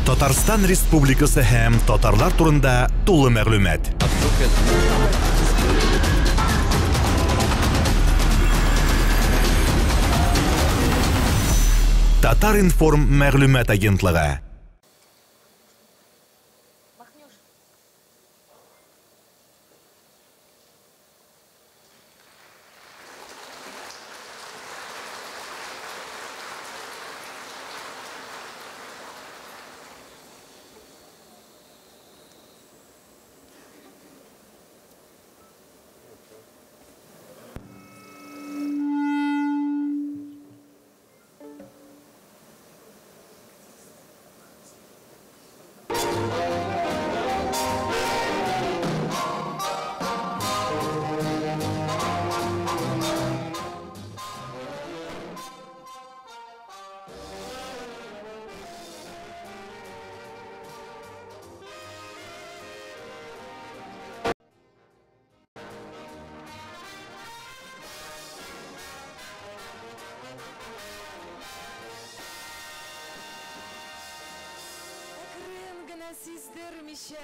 Татарстан Республикасы һәм татарлар турында тулы мәгълүмат. Татар информ мәгълүмат агентлыгы. Сиздермичә,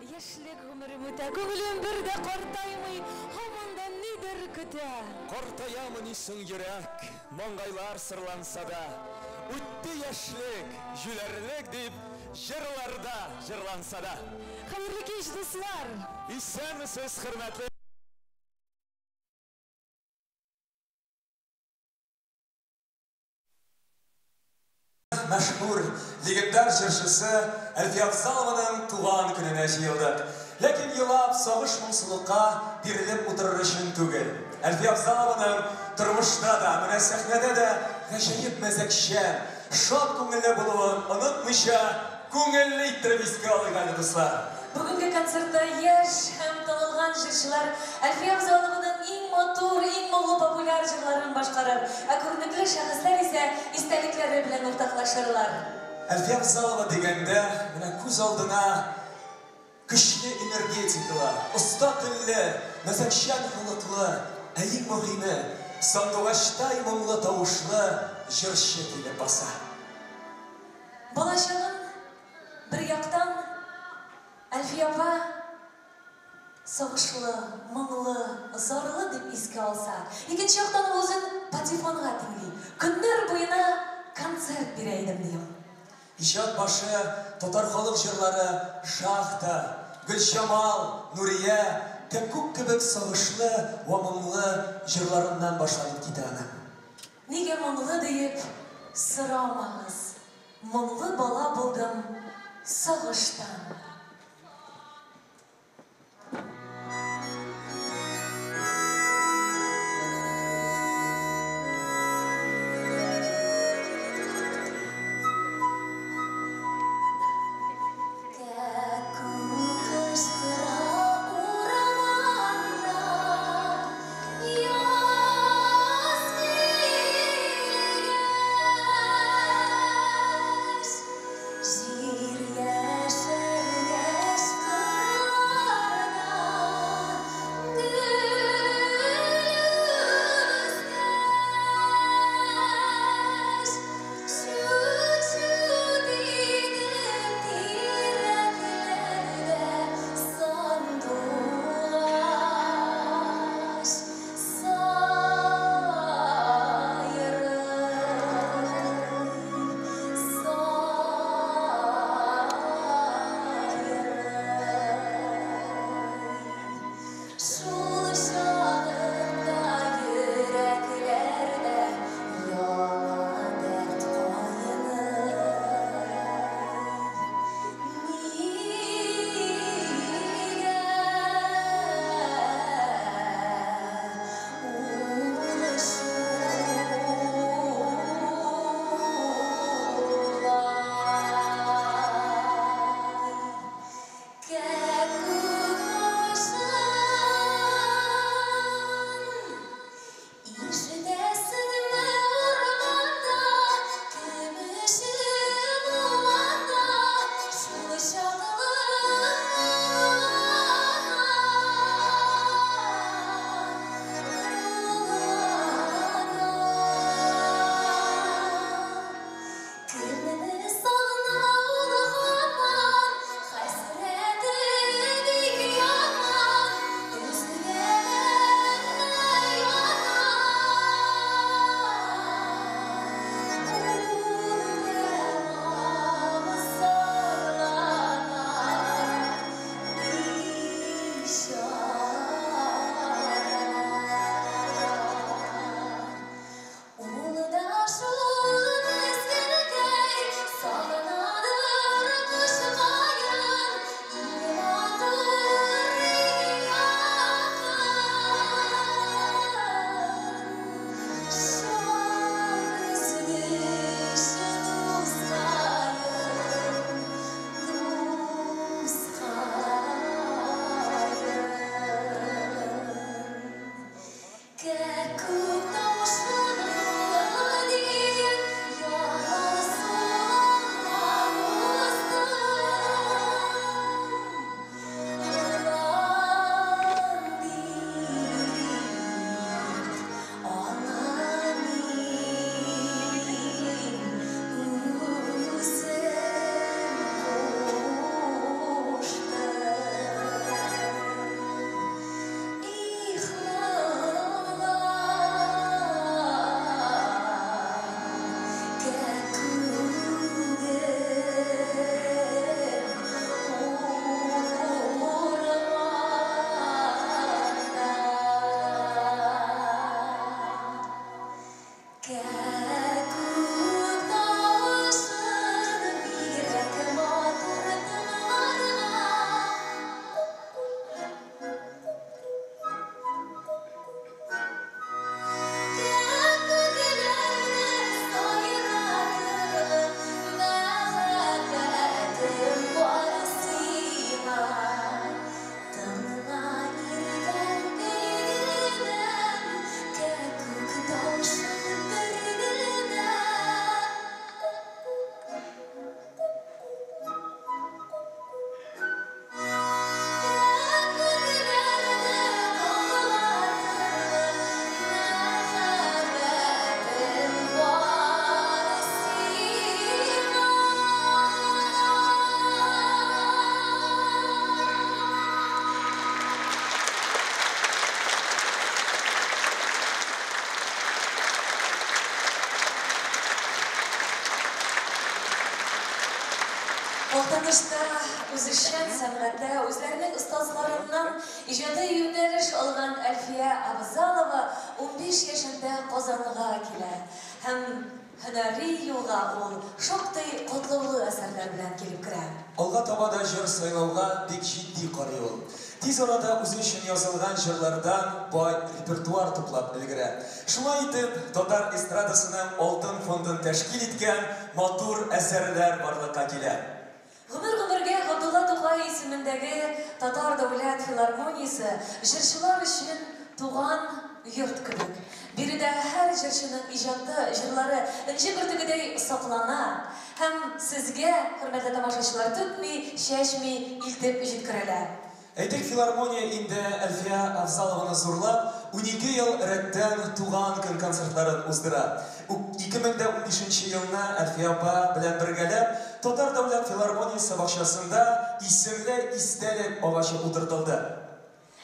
яшьлек гомерем үтә, күңелем бер дә картаймый, һаман нидер көтә. Картаямын исең йөрәк, маңгайлар сырланса да, үтте яшьлек, җүләрлек дип, җырларда җырланса да. Хәерле кич, дуслар. Исәнмесез, хөрмәтле мәшһүр легендар җырчысы Әлфия Абзалованың туган көненә җыелдык. Ләкин елап сагыш моңсулыкка бирелеп утырыр өчен түгел. Әлфия Абзалованың тормышта да, менә сәхнәдә дә гаҗәеп мәзәкчән, шат күңелле булуын онытмыйча, күңелле иттереп искә алган дуслар. Бүгенге концертта яшь һәм танылган җырчылар Әлфия Абзалованың иң матур, иң моңлы популяр җырларын башкарыр, ә күренекле шәхесләр исә истәлекләре белән уртаклашырлар. Әлфия Абзалова дигәндә, менә күз алдына көчле энергетикалар, оста телле, мәзәкчән хылыклы, ә иң мөһиме, сандугачтай моңлы тавышлы җырчы килеп баса. Балачагын бер яктан Әлфия апа сагышлы, моңлы, зарлы дип искә алса, икенче яктан ул үзен патефонга тыңлый, көннәр буена концерт бирә идем ди. Иҗат башы татар халык җырлары Шахта, Гөлҗамал, Нурия, күк кебек сагышлы ва моңлы җырларыннан башланып китә аны. Нигә моңлы дип сорамагыз. Моңлы бала булдым сагыштан. Zir yaşar Вакытышта үзешчән сәнгатьтә үзләренең остазларыннан иҗади юнәлеш алган Әлфия Абзалова 15 яшендә Казанга килә. Һәм һөнәри юлга ул шактый катлаулы әсәрләр белән килеп керә. Алга таба да җыр сайлауга бик җитди карый ул. Тиз арада үзе өчен язылган җырлардан бай репертуар туплап өлгерә. Шулай итеп, татар эстрадасының алтын фондын тәшкил иткән матур әсәрләр барлыкка килә. Гомер-гомергә Габдулла Тукай исемендәге Татар дәүләт филармониясе җырчылар өчен туган йорт кебек. Биредә һәр җырчының иҗаты, җырлары энҗе бөртегедәй саклана һәм сезгә, хөрмәтле тамашачылар, түкми, чәчми, илтеп җиткерәләр. Әйтик, филармония инде Әлфия Абзалованы зурлап, 12 ел рәттән туган көн концертларын уздыра. 2015 елны Әлфия апа белән бергәләп Татар дәүләт филармониясе бакчасында исемле истәлек агачы утыртылды.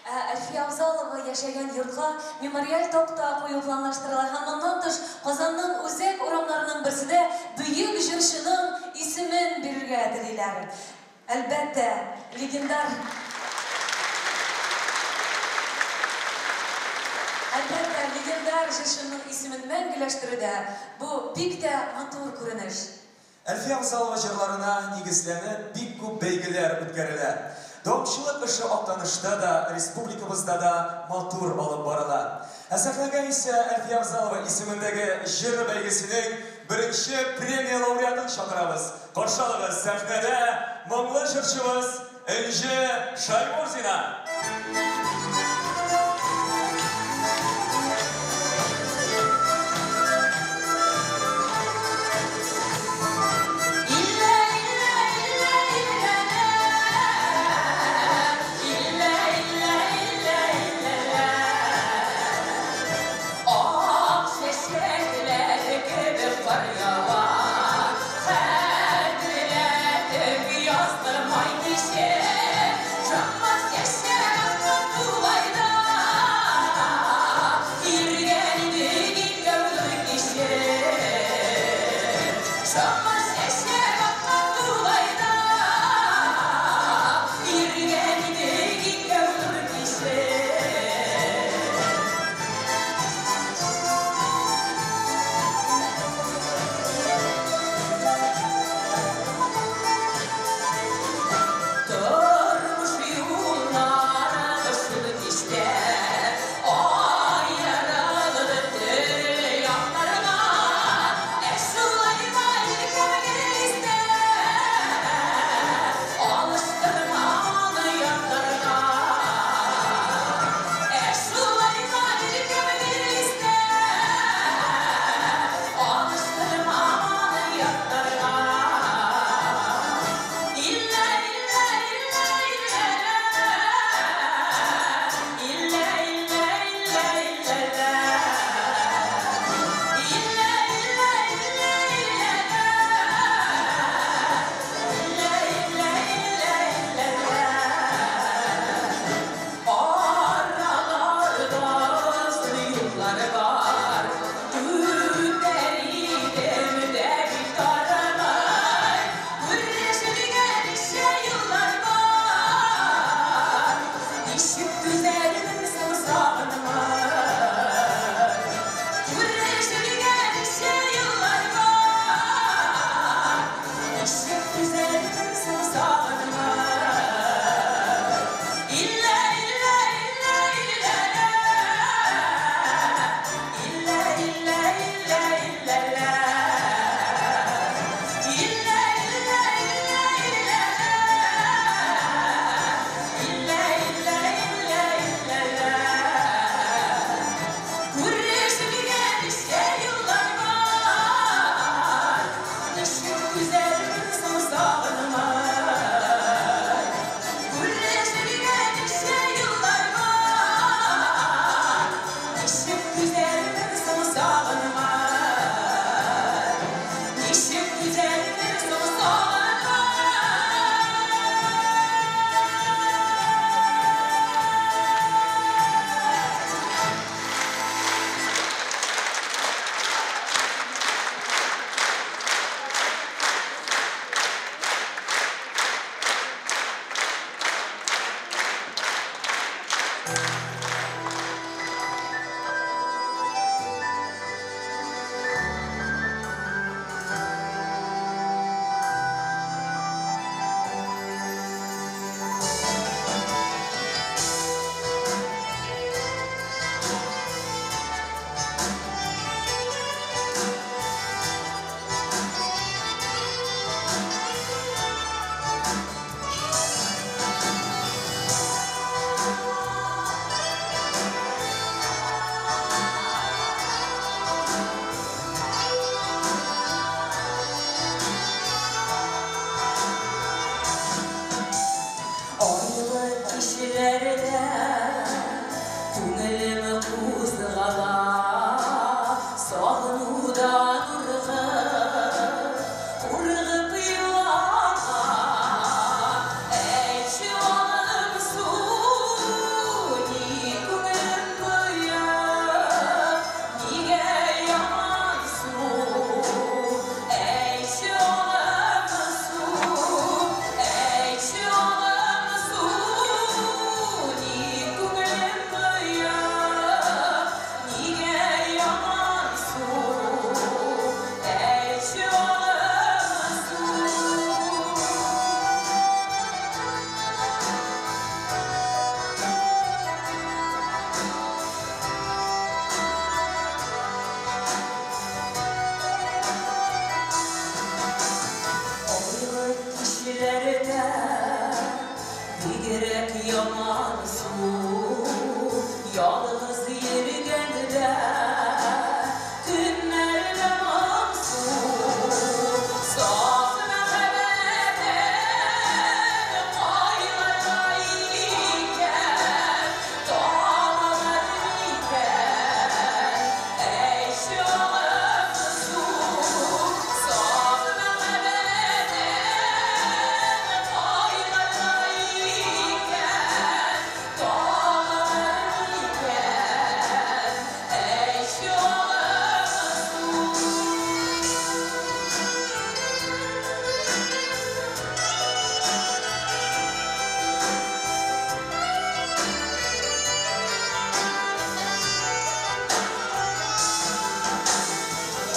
Әлфия Абзалова яшәгән йортка мемориаль такта кую планлаштырыла һәм моннан тыш Казанның үзәк урамнарының берсендә бөек җырчының исемен бирергә телиләр. Әлбәттә, легендар җырчының исемен мәңгеләштерүдә бу бик тә матур күренеш. Әлфия Абзалова җырларына нигезләнеп бик күп бәйгеләр үткәрелә. Дәвамчылык эше Актанышта да, республикабызда да матур алып барыла. Сәхнәгә исә Әлфия Абзалова исемендәге җыр бәйгесенең беренче премия лауреатын чакырабыз. Каршы алыгыз сәхнәдә моңлы җырчыбыз Энҗе Шаймурзина. Yazdır haydi şey, canmaz yaşa, Gerek yaman su, yalnız yürügende günlerle mahzun. Safına kaderen aylarlayken, dağlarlayken, eşyalar su. Safına kaderen aylarlayken, dağlarlayken, eşyalar su.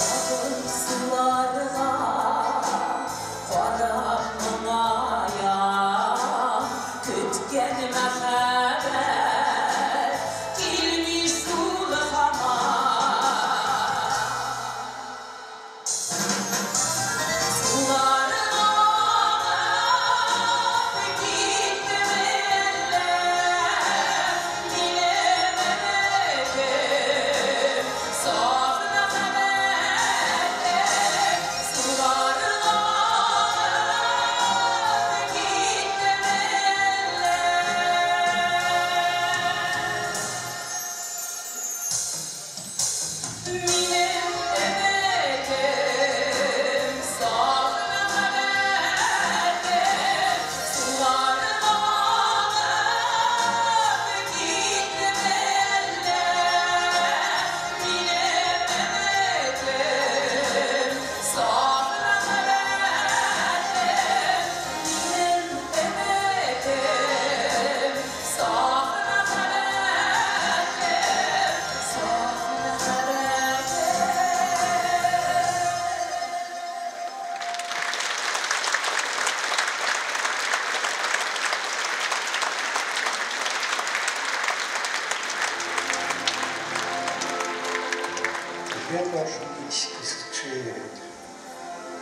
Ağır sularına varahmın ayağım Kütken mehaber girmiş sulhama Sularına gittim eller bilemedim Safına haberler sularına gittim eller Bilemedim safına haberler sularına gittim eller Bilemedim safına haberler Bilemedim safına haberler safına haberler Türkiye karşı ilişkisi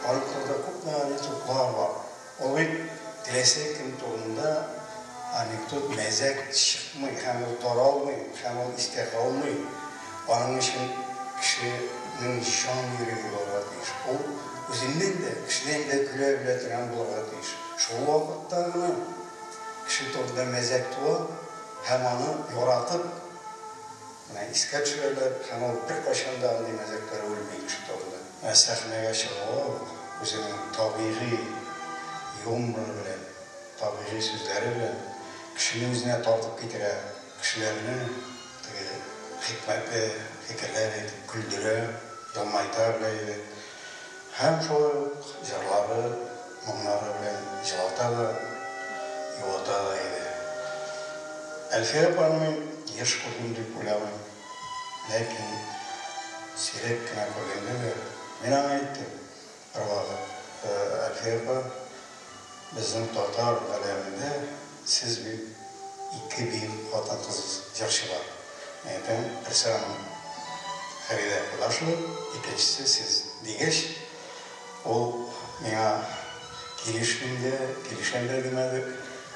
Ankara'da çok nadir Türkler var. Olayı Dilesek torununda anekdot mezek çıkmıyor, hem o taralmıyor, hem o istek almıyor. Onun için kişinin şan yüreği olabilir. O özünden de, kişiden de gülebiletiren olabilir. Şu vakitte kişi torunda mezek tuğa, hem onu yoratıp, iske düşürürler, hem o bir kaşında andı mezekleri ölmeyi kişi torunda. Sahneye çıkıyor, özünün tabiği yumru bilen, tabiği sözleri bilen, kişinin özüne tartıp getire, kişilerini hikmetli fikirleri güldüre, yılmaytarlaydı. Hem şu jırları, mumları bilen jılata da, yuvata da idi. Elfiye Hanım'ın yaş kurdum deyip ulamam. Lakin sirek kına kurdumda da ben anayttim. Bir vakit Elfiye bizim Tatar aleminde siz bir iki büyük hatan kız yarışı var. Yani birisi hanım Feride arkadaşlı, ikincisi siz digeç. O bana gelişende demedik.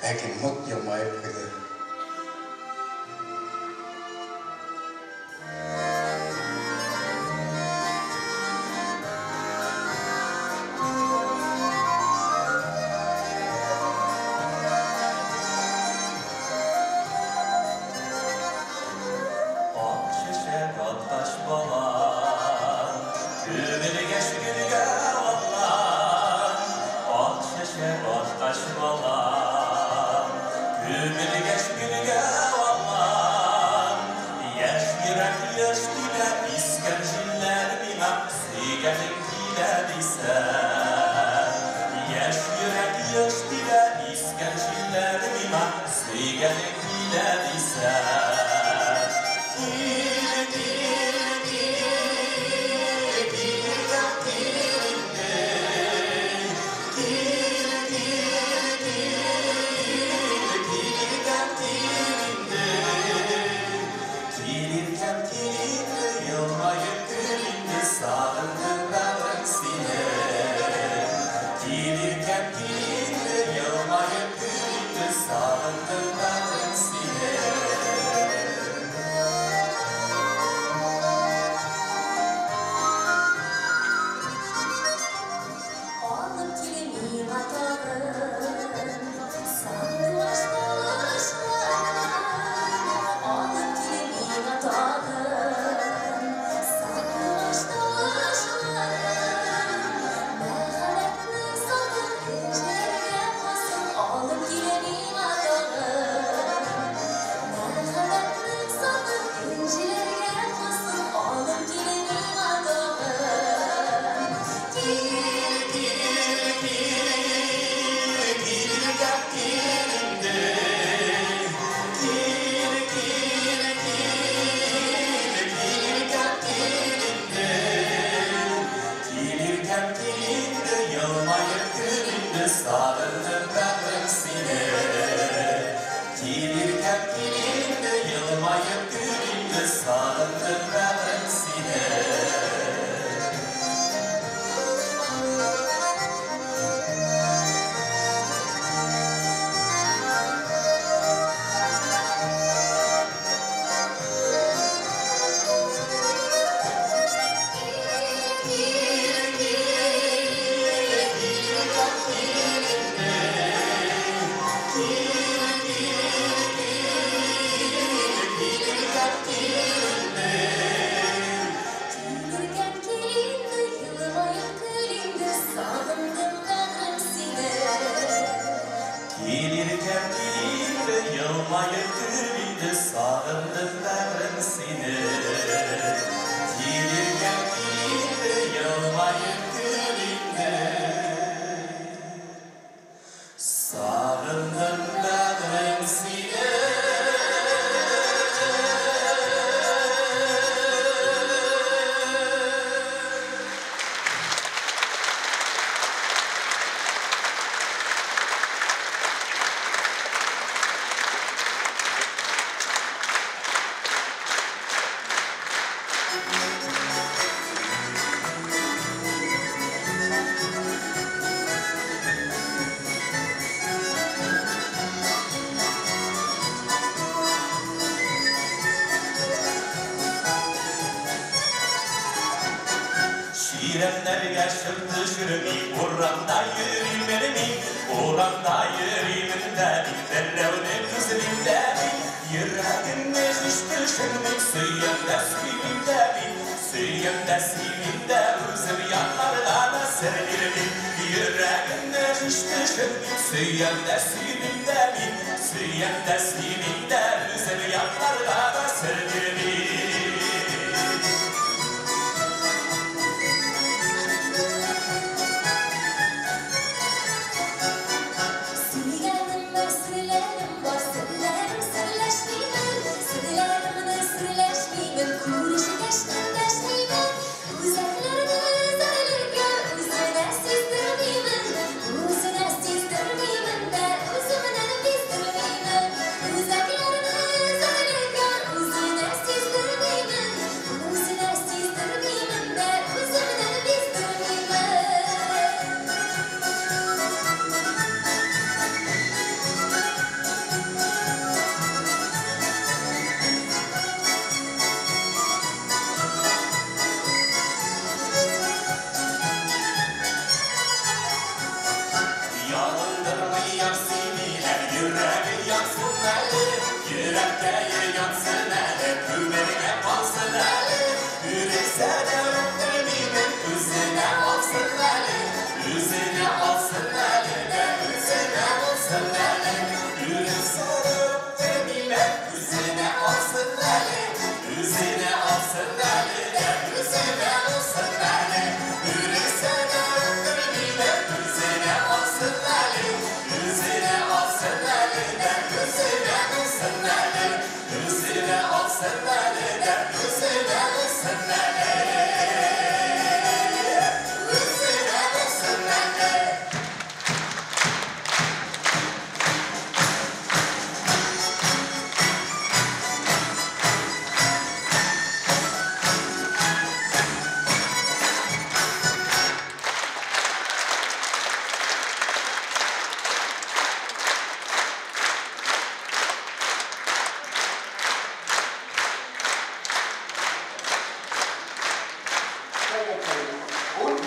Lakin mut yılmayıp gidiyor. Sağ sağırdım ben seni. Gelirken dilinde yılmayıp gülümde sağırdım ben seni. Şiirenler yaşımdı şürümü, oranda yürümelimi, oranda yürümelimi, derrevne kızılımdami, yüreğimde düştü şürümü, süyemde sivimde, üzüm yanlarına serdirdim, yüreğimde düştü şürümü, süyemde sivimde, üzüm yanlarına serdirdim.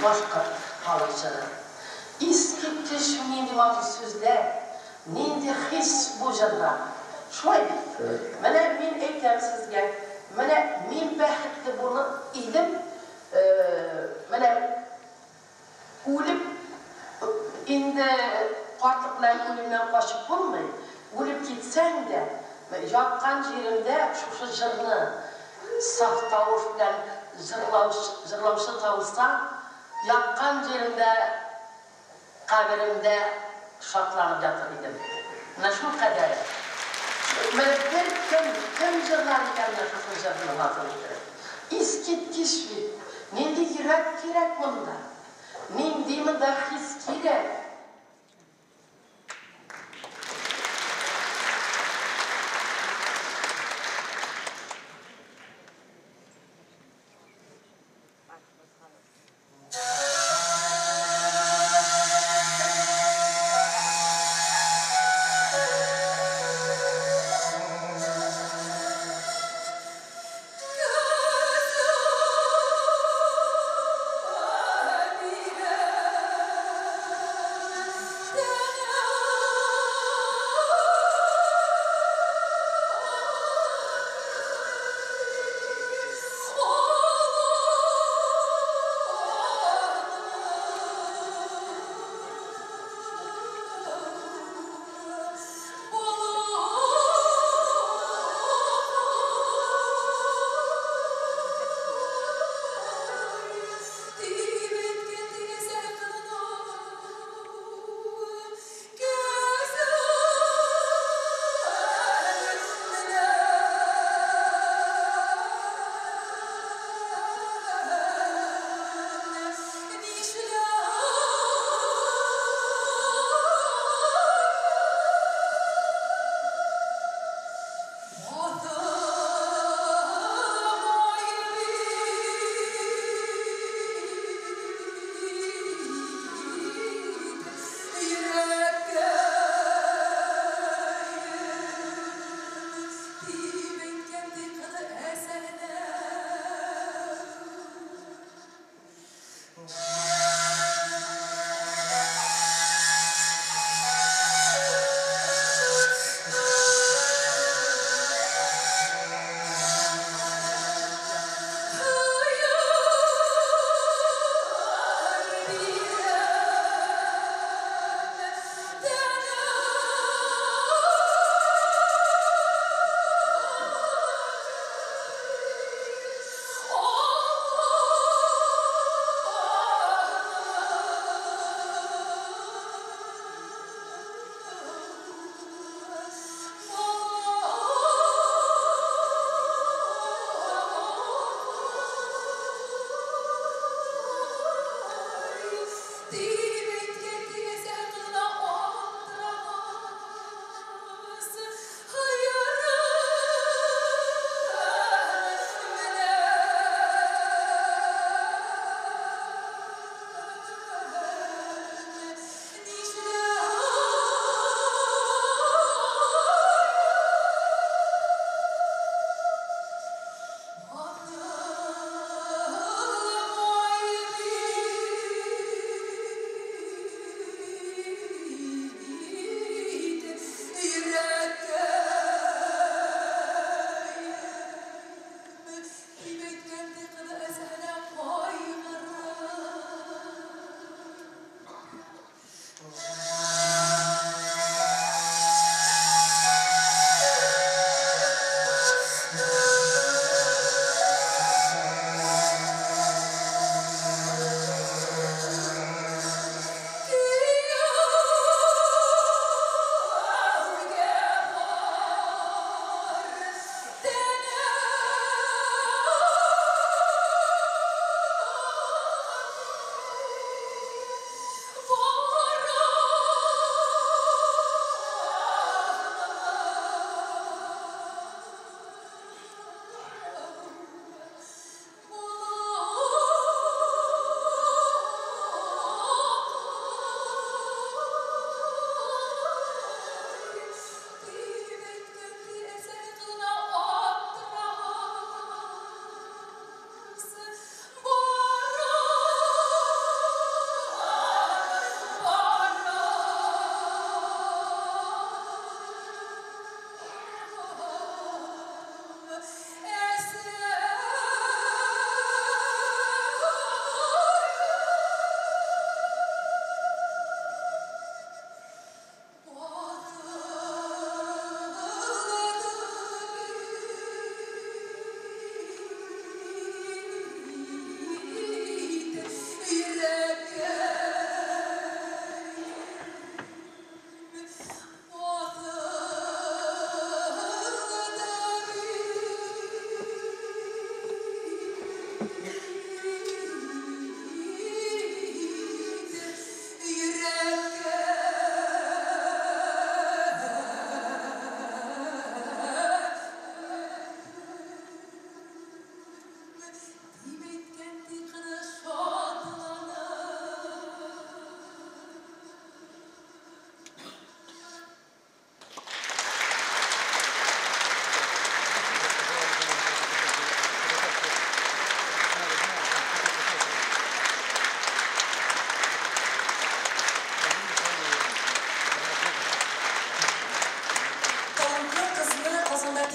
Başka halıçları. İskittiş nindi vakti sözde, nindi his bujadra. Şöyle, mene min eytem sizge, mene min behekti bunu ilim, mene ulip, indi qartlıqlan ulimden qaşıp bulmayın. Ulip gitsen de, yakkan yerinde şu jırını, saf tavuş bilen zırlamışı tavuşsa, yakkan yerimde, kaberimde şartlanıp yatırıydım. Şu kadar. Kim zırlanırken yaşasın zırhını hatırlıyorum. İskittiş mi? Nindi yürek gerek bunda. Nindi mi da his gerek.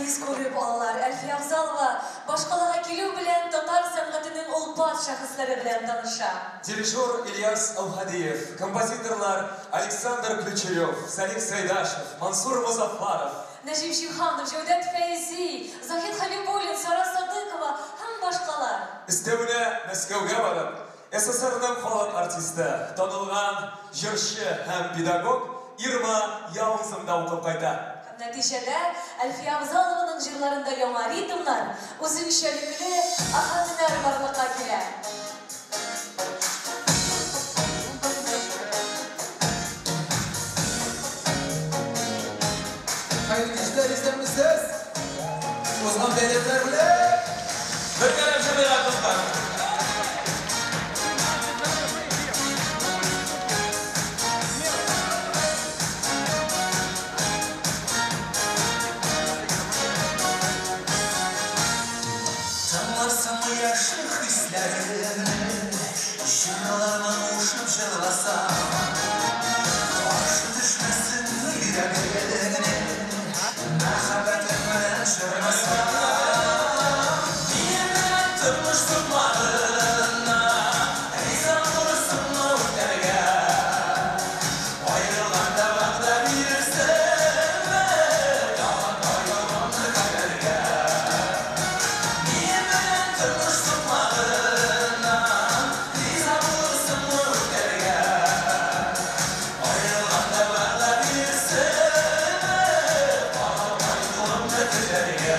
тиз көріп алалар. Әлфия Абзалова башкалага келүү белән татар сәнгатенең улпат шәхесләре белән таныша. Дирижер Ильяс Аухадиев, композиторлар Александр Ключерев, Салих Сайдашев, Мансур Музафаров, Нәҗип Шиханов, Җәүдәт Фәйзи, Захид Хәбибуллин, Сара Садыкова һәм башкалар. Өстәвенә Мәскәүгә барып, СССРның халык артисты, танылган җырчы һәм педагог Ирма Яузымда укып кайта. Нәтиҗәдә Әлфия Абзалованың җырларында яңа ритмнар, үзенчәлекле аһәңнәр барлыкка килә. Hayırlı işler izlemişsiniz. O zaman belirler bile. Bir kere şuraya kızlar. Tanırsın mı yaşlı hislerini, şuralarına uçup jırlasam, başı düşmesin yüreğine, merhametin bilen jırlasam. Niye ben durmuş tutmadığına, eyzan durursun mu derge, ayrılanda vakta bilirsen ve yalan ayrılmanı kaderge. Niye ben durmuş tutmadığına, eyzan durursun mu derge, ayrılanda vakta bilirsen ve yalan ayrılmanı kaderge.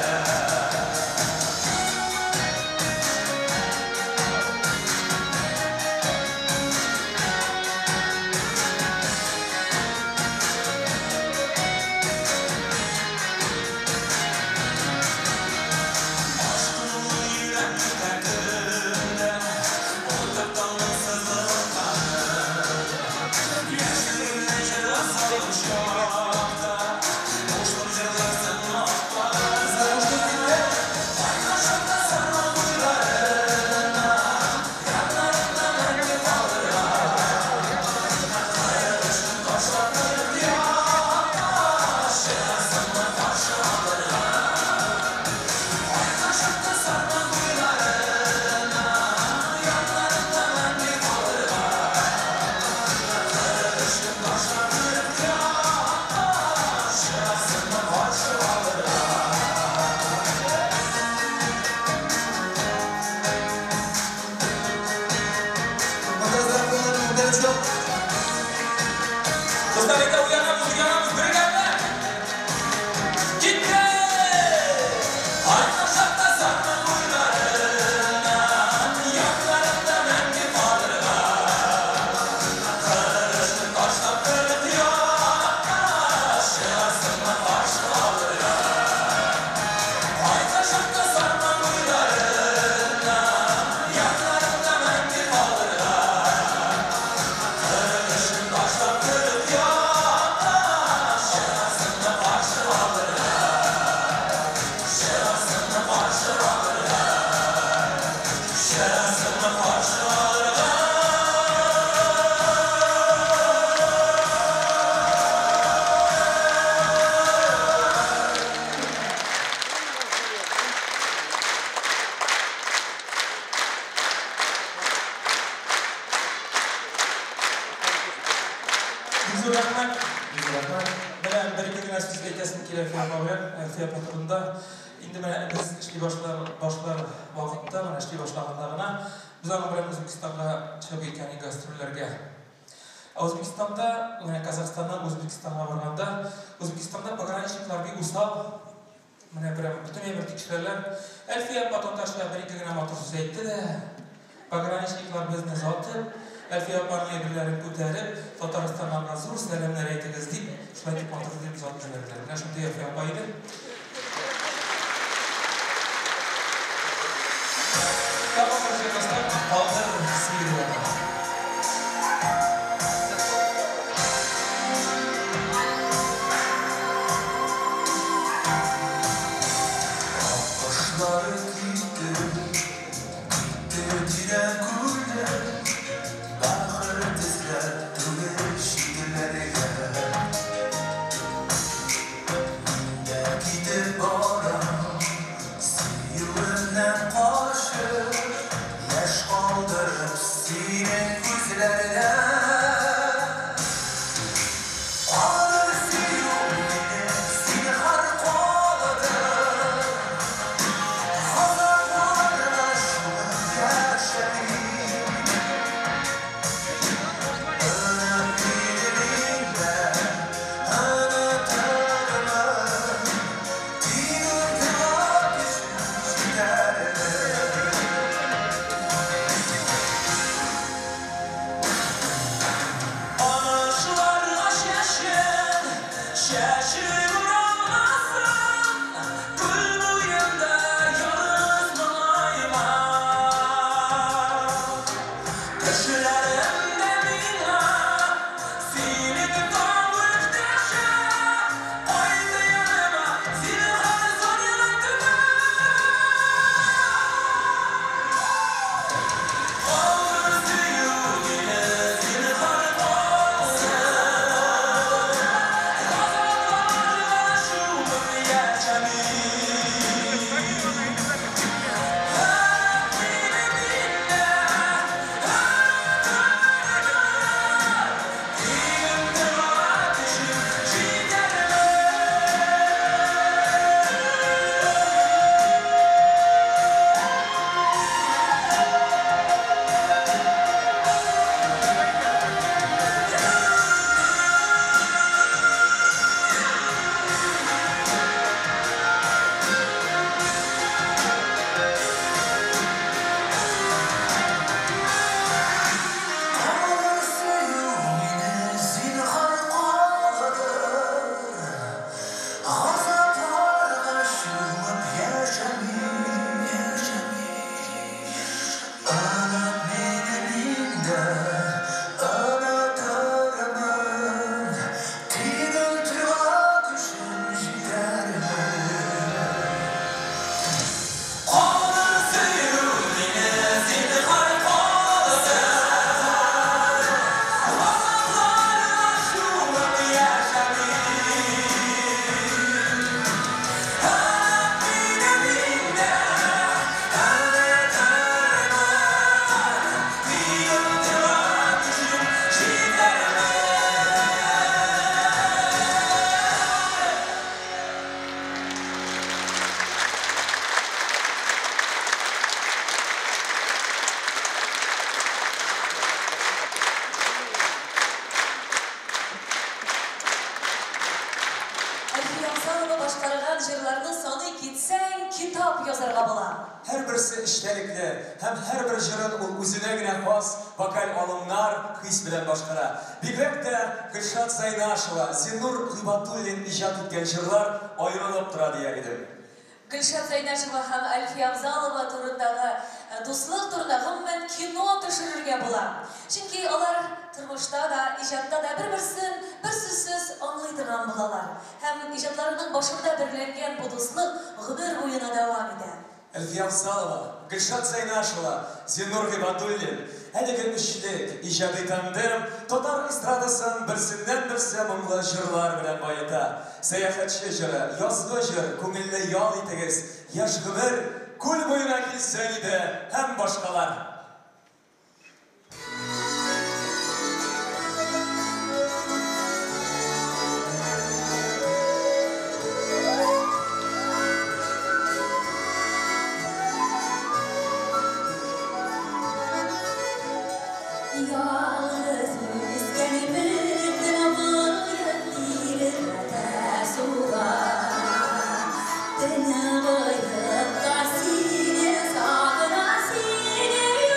Kızlar uyanamız, birlikte. Gitti! Aynı şartta sarma boylarına, yanlarında mengi kalırına. Karışın taşla kırık yağış, şırasınla başı alırına. Aynı şartta sarma boylarına, yanlarında mengi kalırına. Karışın taşla kırık yağış, şırasınla başı alırına. Şırasınla başı alırına. Şırasınla başı alırına. Yüzü rahmet. Ben bir iki nasıl geçesim kiler firma var. Elfiya patronunda. Indi ben biz işli başlar vakitte, ben işli başlarına biz anlatılan Özbekistan'a çıkıp gitken gastrollerge. Özbekistan'da, Kazakistan'dan Özbekistan'a varganda, Özbekistan'da pograniçniklar bir usal, bütün emir tekişlerler. Elfiya patrontaşlar bir iki güne motorsuz etti de, pograniçniklar bizne zaten. Elfiya parmaya birlerini көтеріп, Татарстанға зор сәлемдер айтыңыз деп, шулай деп моторсыз деп зат жіберділер. Мына шындай Элфия апайды. Tamam arkadaşlar, hazır seyirler. Kuşlar gitti, diren kuller, bahar tezler, tüge şiirlere gel. kitap yazarga bola. Her birisi iştelikli, hem her bir jırın ul üzüne gine has, vokal alımlar, his bilen başkara. Bigrek de Gülşat Zaynaşova, Zinur Gıybatullin icad etken jırlar ayrılıp tura diye idim. Gülşat Zaynaşova hem Alfiye Avzalova turundağı dostluk turundağı men kino düşürürge bola. Çünkü onlar turmuşta da, icadda da bir-birsin, bir süzsüz anlaydıran bulalar. Hem icadlarının başında birlengen bu dostluk gıdır boyuna devam eder. Alfiye Avzalova, Gülşat Zaynaşova, Zinur Gıybatullin, hadi gelmişlik, icadi tanıdım, Totar estradasın birsinden birse mımlı jırlar bilen bayıta. Seyahatçi jırı, yazgı jır, kumilli yal itigiz, yaş gımır, kul boyuna kilseydi hem başkalar. Beni bayıp da seni sağına seni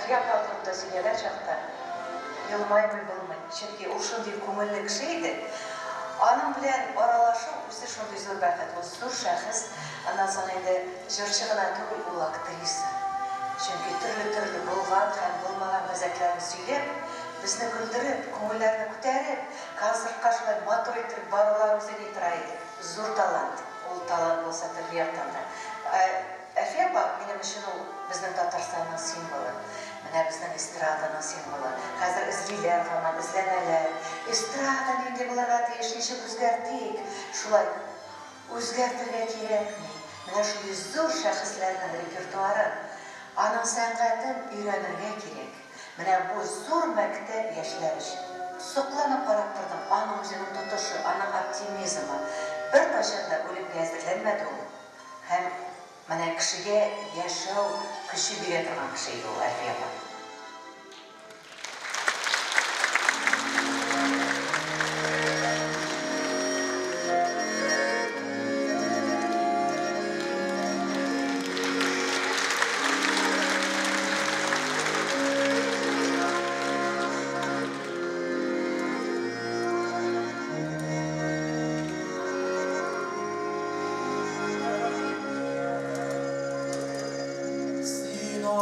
Әлфия патронда сөйлеген шақта елмаймай болмай, чөнки ул шундый күңелле кеше иде. Аның белән аралашу үзе шундый зур бәхет, ул зур шәхес, аннан соң инде җырчы гына түгел, ул актриса. Чөнки төрле булган һәм булмаган мәзәкләрне сөйләп, безне көлдереп, күңелләрне күтәреп, концертка шулай матур итеп барулар үзен итә иде. Зур талант. Ул талант булса төрле яктан да. Әлфия апа минем өчен ул безнең Татарстанның символы. Менә безнең эстраданың символы. Хәзер эзлиләр, һаман эзләнәләр. Эстрада нинди булырга тиеш, ничек үзгәртик? Шулай үзгәртергә кирәкми. Менә шундый зур шәхесләрнең репертуарын, аның сәнгатен өйрәнергә кирәк. Менә бу зур мәктәп яшьләр өчен. Сокланып карап тордым, аның үзенең тотышы, аның оптимизмы. Бер кайчан да үлемгә әзерләнмәде ул. Һәм менә кешегә яшәү көче бирә торган кеше иде ул Әлфия апа. Sino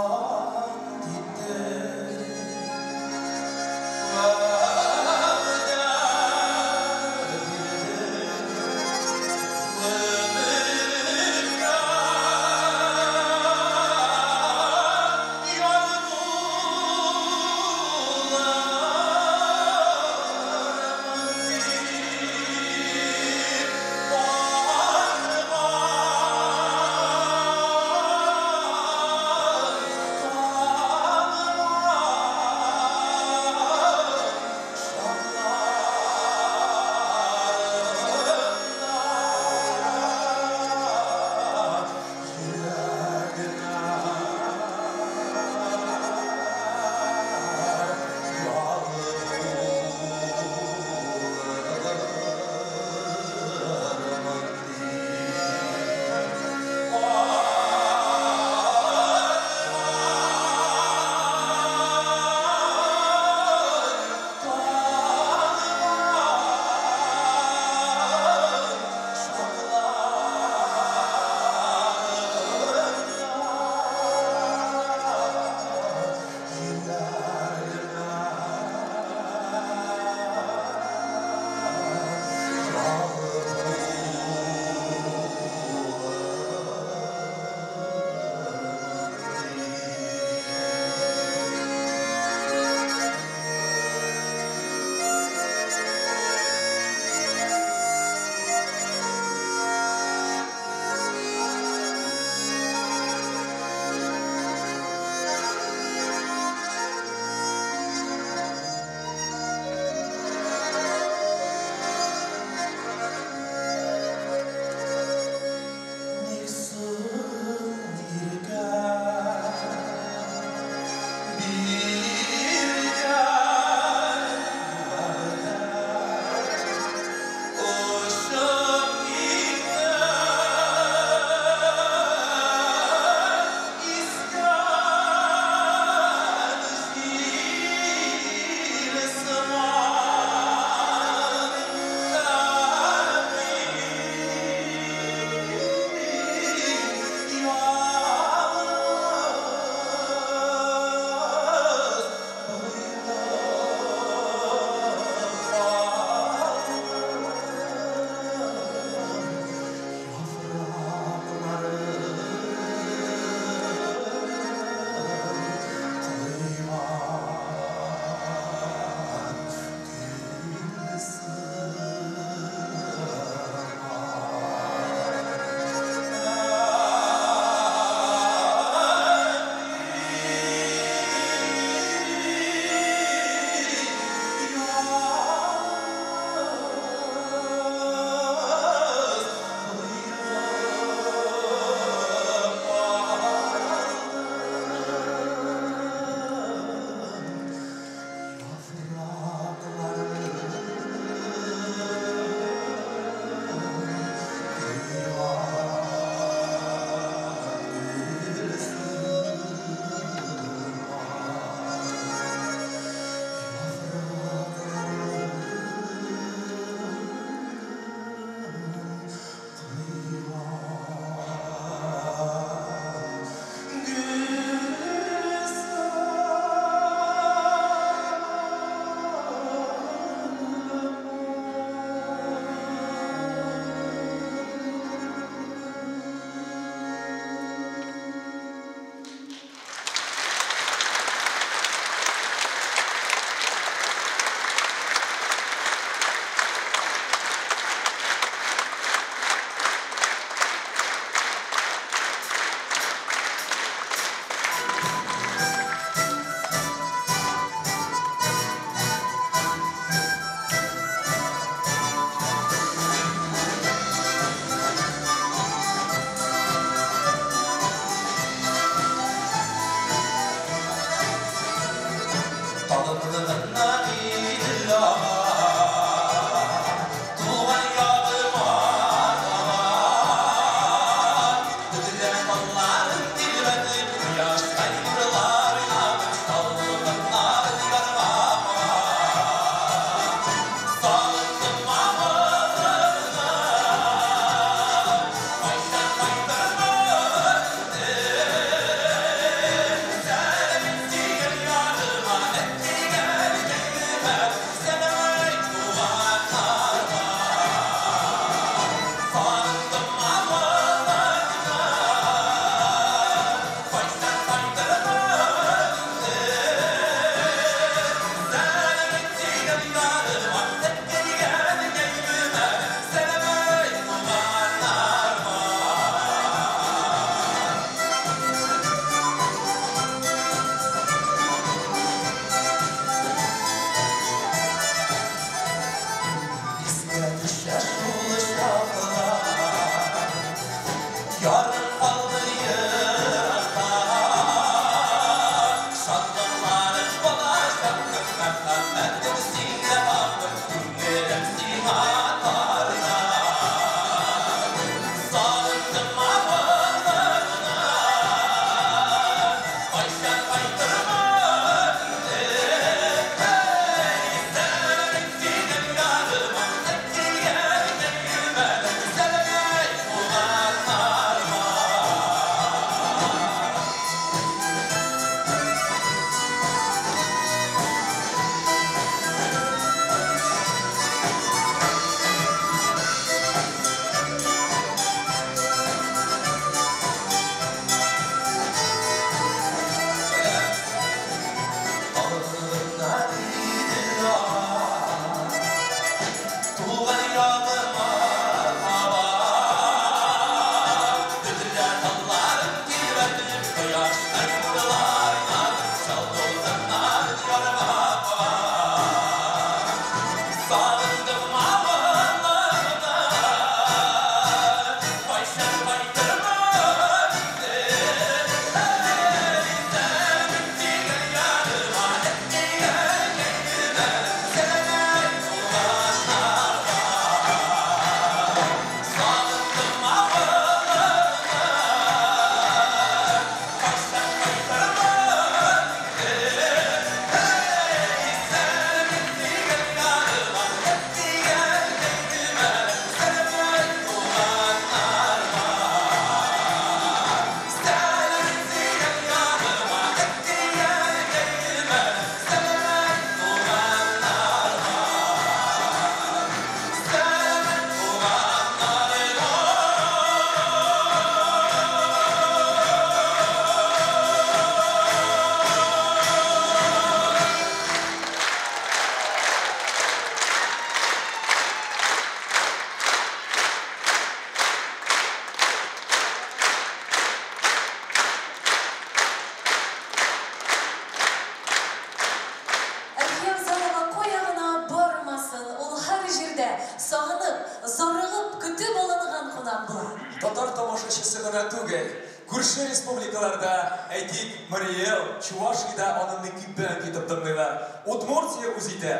республикаларда, әйтик, Мариэл, Чувашида анын киппен кетіп тыңлайлар. Удмуртия үзите.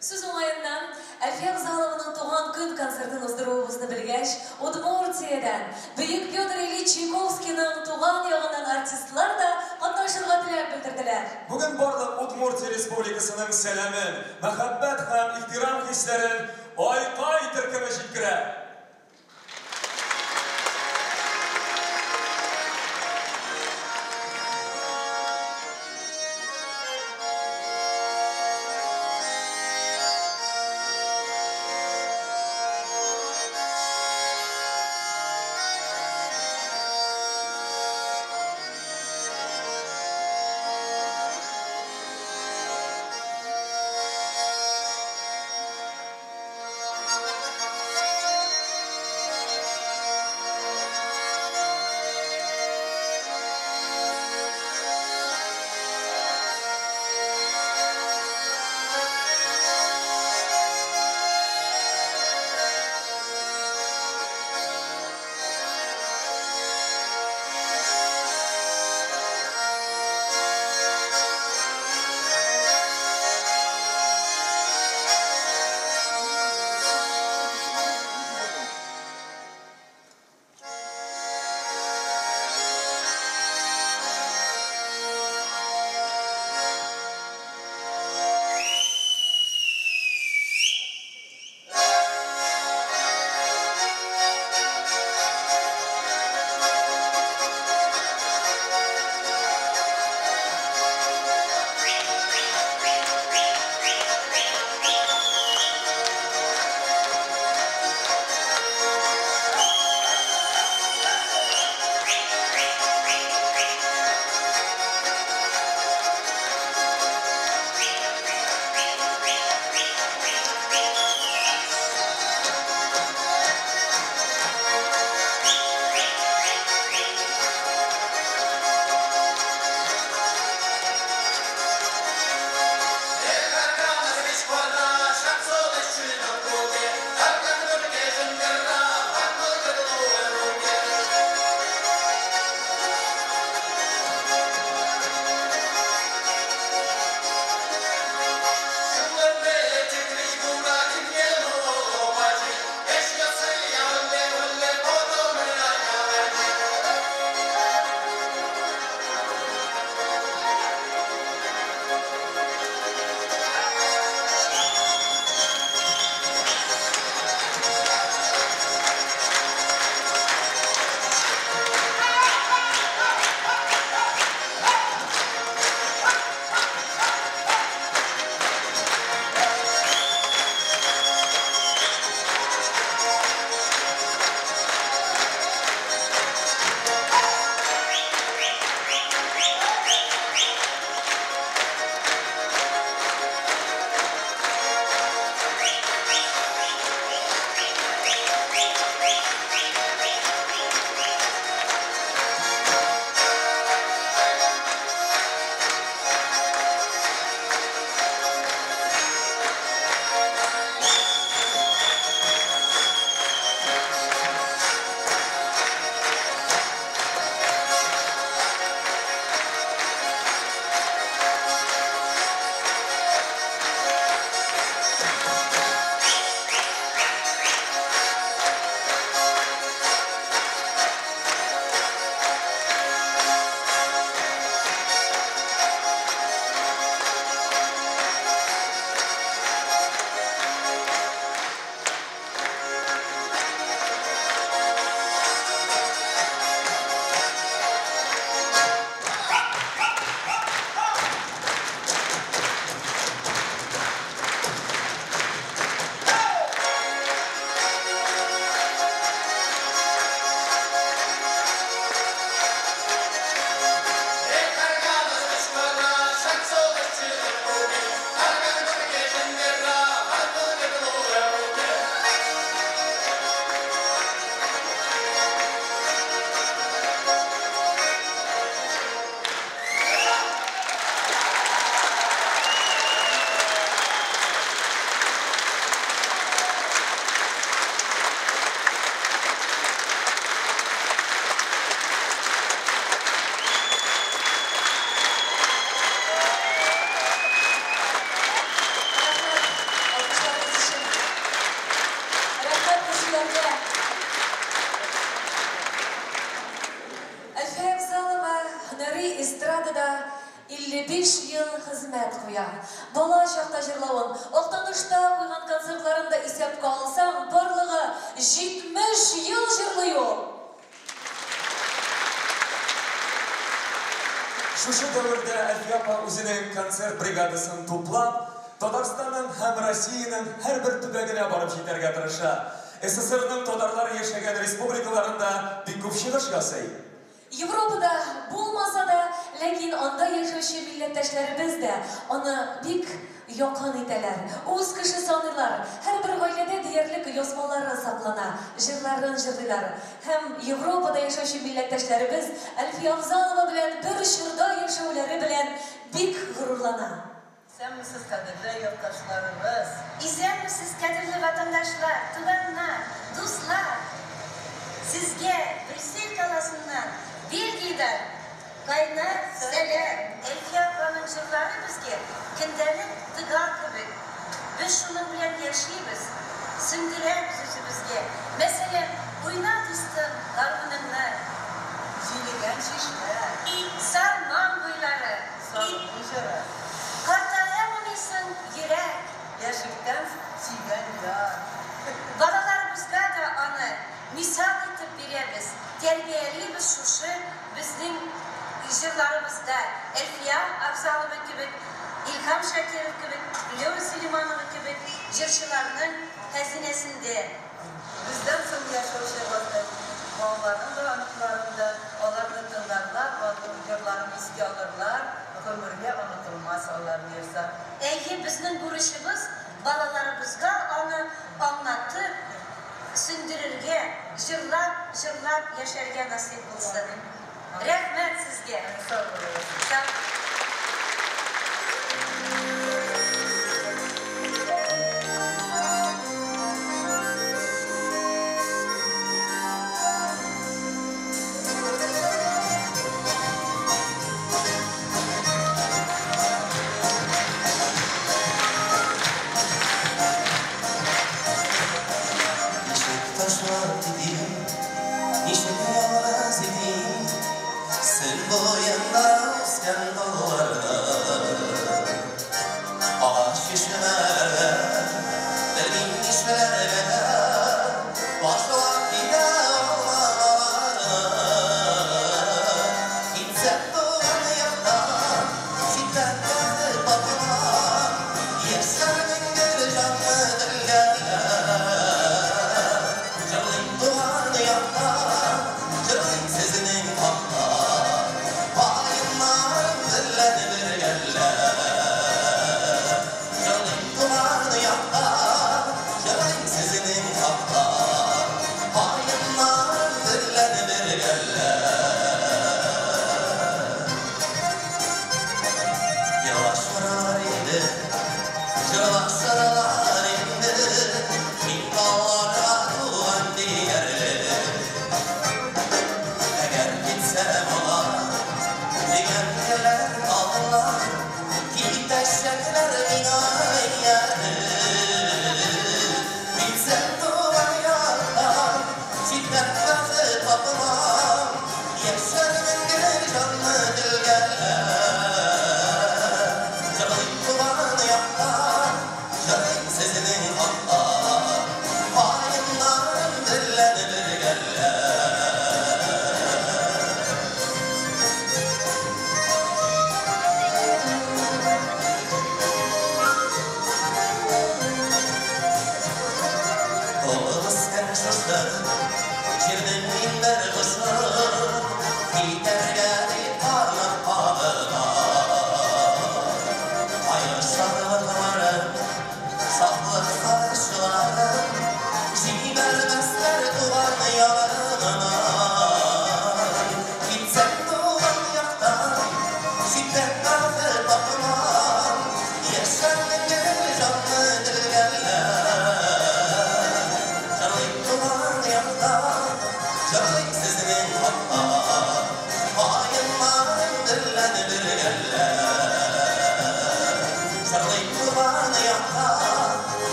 Сүз оңайынан Әлфия Абзалованың туған күн концертын уздыруыбызны білгәч, Удмуртиядан Бөйек Петр Ильич Чайковскийның туған яғынан артистлар да катнашырга теләк белдерделәр. Бүген барлык Удмуртия республикасының сәламен, мәхәббәт һәм ихтирам хисләрен айкай төркеме җиткерә. эстрадада 55 ел хезмәт куя. Бала чакта җырлавын, Актанышта куйган концертларында исәпкә алсаң, барлыгы 70 ел җырлый ул. Шушы дәвердә Әлфия үзенең концерт бригадасын туплап, Татарстанның һәм Россиянең һәрбер төбәгенә барып җитәргә тырыша. СССРның татарлар яшәгән республикаларында бик күп чыгыш ясый. Европада булмаса да, ләкин анда яшәүче милләттәшләребез дә аны бик якын итәләр. Үз кеше саныйлар. Һәрбер гаиләдә диярлек язмалары саклана, җырларын җырлыйлар. Һәм Европада яшәүче милләттәшләребез Әлфия Авзалова белән бер чорда яшәүләре белән бик горурлана. Исәнмесез, кадерле якташларыбыз. Исәнмесез, кадерле ватандашлар, туганнар, дуслар. Сезгә Брюссель каласыннан, Бельгиядан кайнар сәлам. Әлфия апаның җырлары безгә көндәлек тыгар кебек. Без шуның белән яшибез, сүндерәбез үзебезгә. Мәсәлән, уйна дустым, гармуныңны, җилегән чишмә, сарман буйлары, сарман җыры. Картаямыйсың йөрәк, яшьлектән сөйгән яр. Балаларыбызга да аны мисал итеп бирәбез. Тәрбиялибез шушы безнең җырларыбызда. Әлфия Авзалова кебек, Илһам Шакиров кебек, Лёра Сулейманова кебек җырчыларның хәзинәсендә. Бездән соң яшәүче балаларның да аныкларында аларны тыңларлар, җырларын искә алырлар. Ömürge anlatılmaz onların yerse. Eğer bizden görüşümüz balalarımızga onu anlatıp sündürürge, jırlar yaşarga nasip olsun. Rahmet sizge. Sağ olun.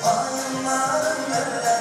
Ayınların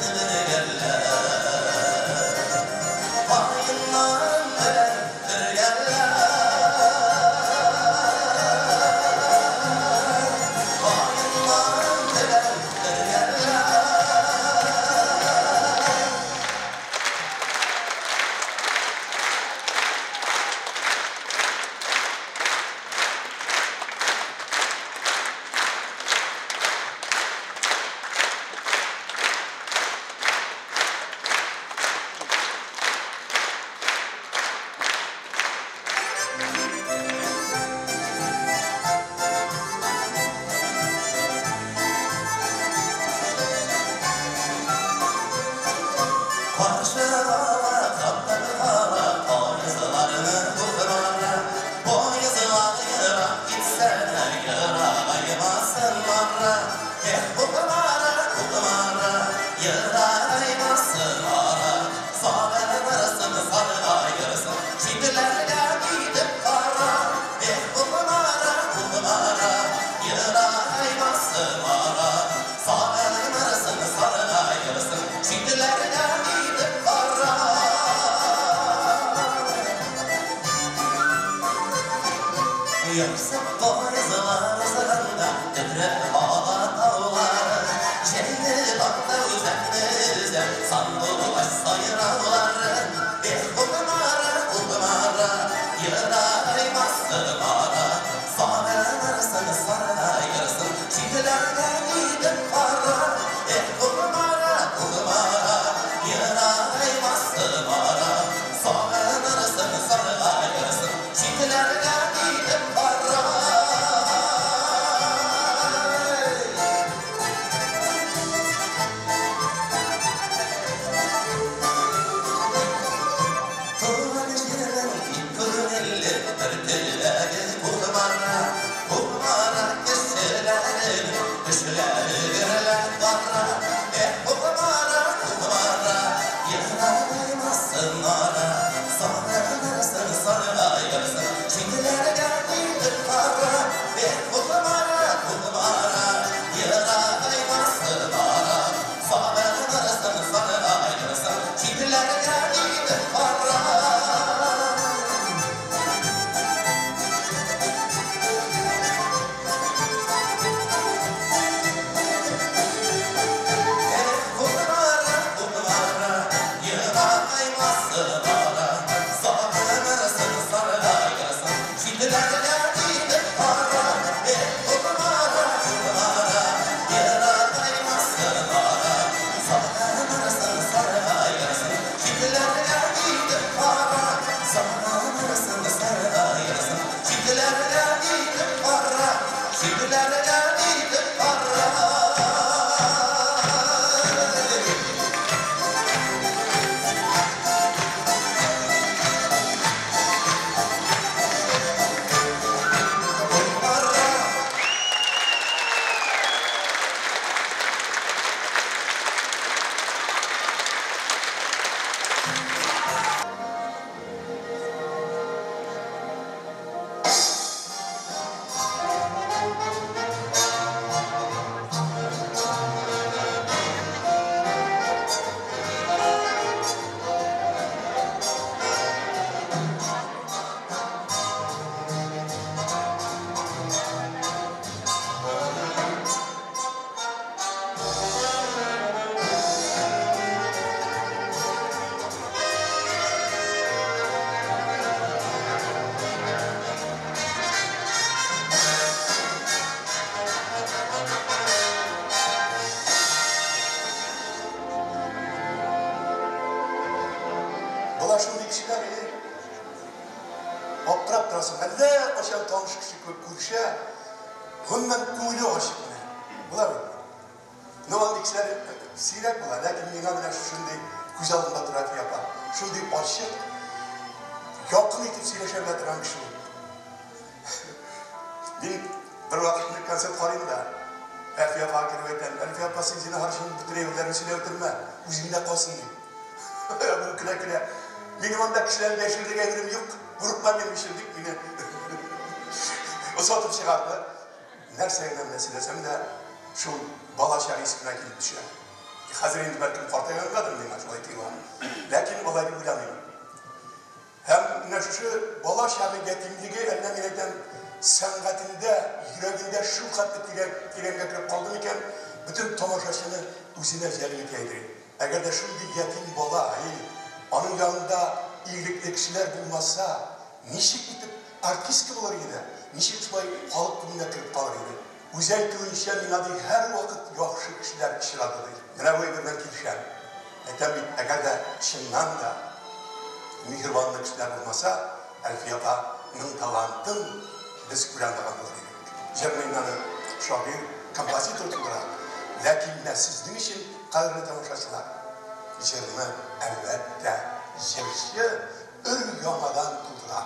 Jırını elbette jırışı ür yamadan tutura.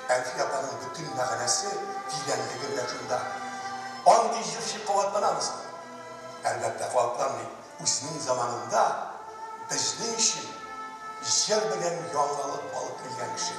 Elfi yapanın bütün mekanesi dilenliği mekunda. Andi jırışı kuvvetlenamız. Elbette kuvvetlenmeyi. Uzun zamanında bizning için yer bilen yolgalıp alıp bilgen kişi.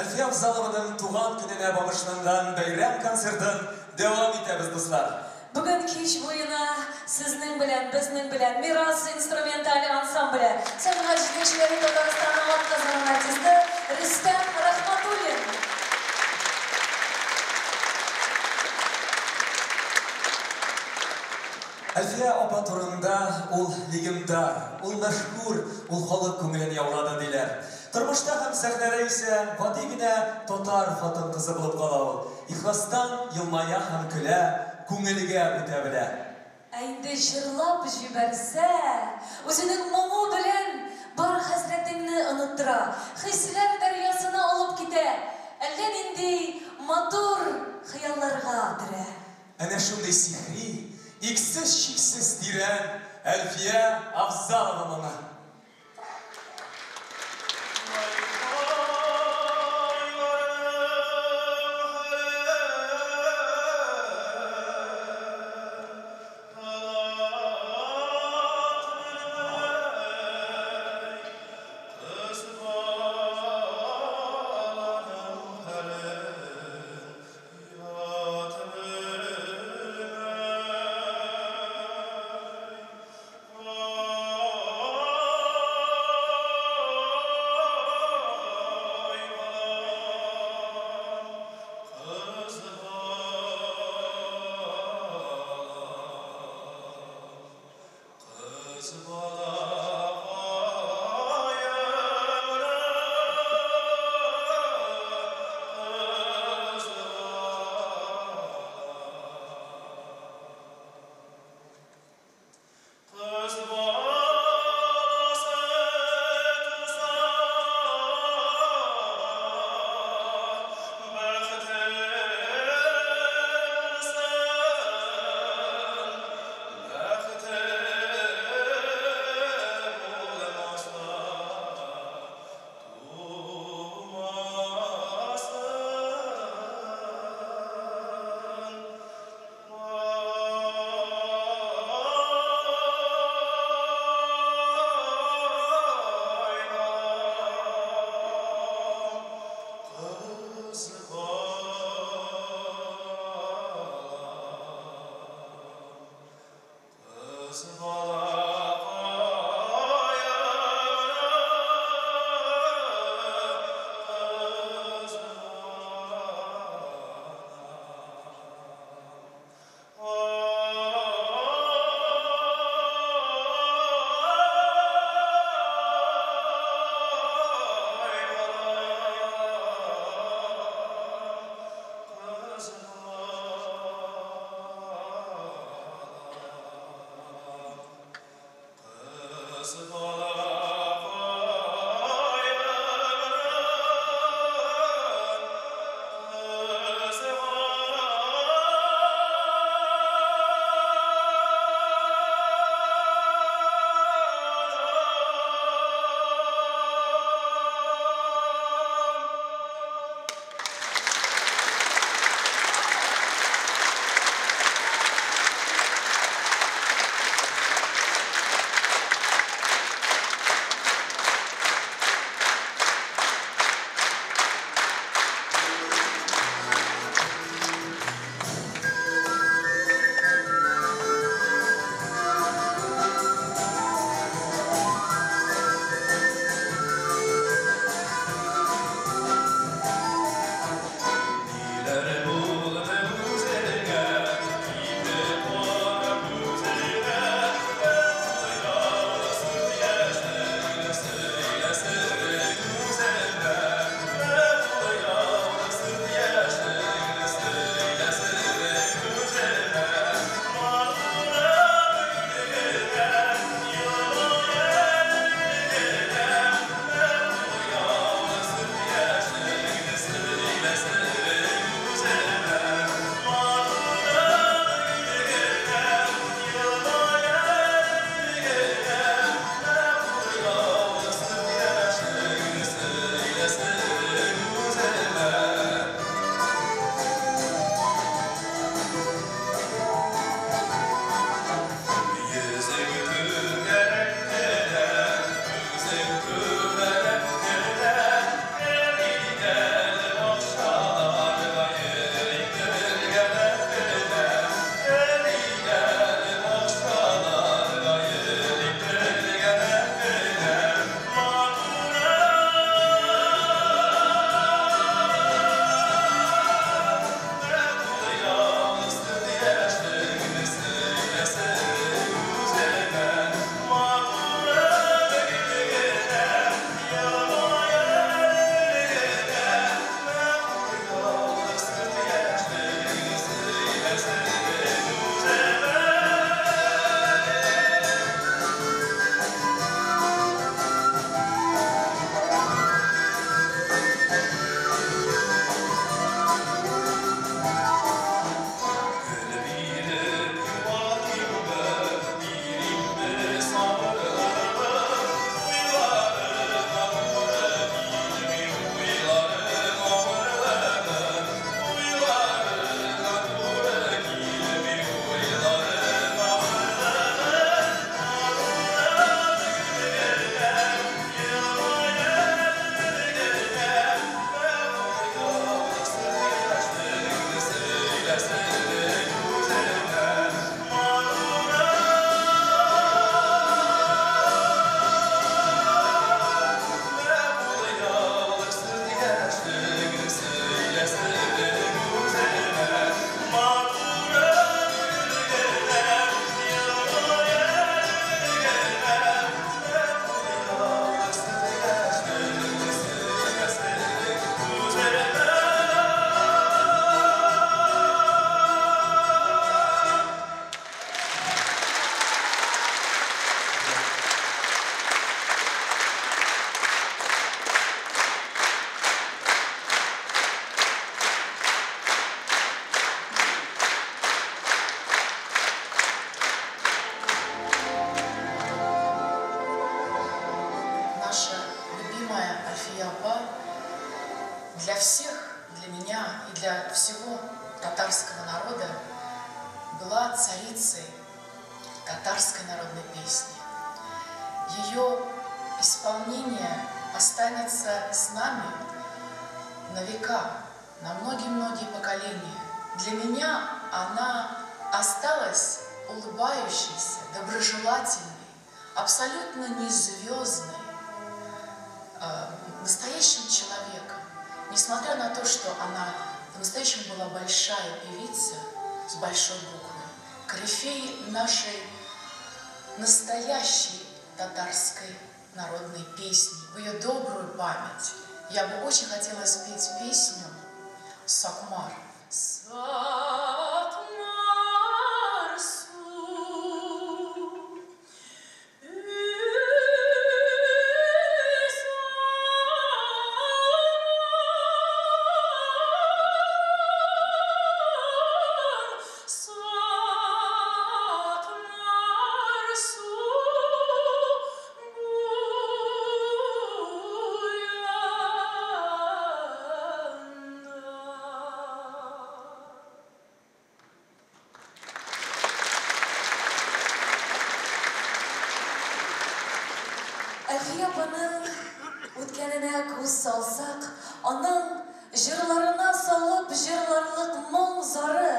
Әлфия Абзалованың туған күніне бағышланған бәйрәм концертын дәвам итәбез, дуслар. Бүген кич буена сезнең белән, безнең белән Мирас инструменталь ансамбле сәнгать җитәкчеләре Татарстанның атказанган артисты Рөстәм Рахматуллин. Әлфия апа турында ул легендар, ул мәшһүр, ул халык күңелен яулады диләр. Тормышта һәм сәхнәдә исә гади генә татар хатын-кызы булып кала ул. Ихластан елмая һәм көлә, күңелгә үтә белә. Ә инде җырлап җибәрсә, үзенең моңы белән бар хәсрәтеңне оныттыра, хисләр дәрьясына алып китә, әллә нинди матур хыялларга төрә. Әнә шундый сихри, иксез-чиксез тирән Әлфия Абзалованы. Oh для всего татарского народа была царицей татарской народной песни. Ее исполнение останется с нами на века, на многие-многие поколения. Для меня она осталась улыбающейся, доброжелательной, абсолютно не звездной, настоящим человеком. Несмотря на то, что она по-настоящему была большая певица с большой буквы, корифей нашей настоящей татарской народной песни, в ее добрую память я бы очень хотела спеть песню «Сакмар». Әлфия апаның үткәненә күз салсак, аның җырларына салып җырларлык моң зары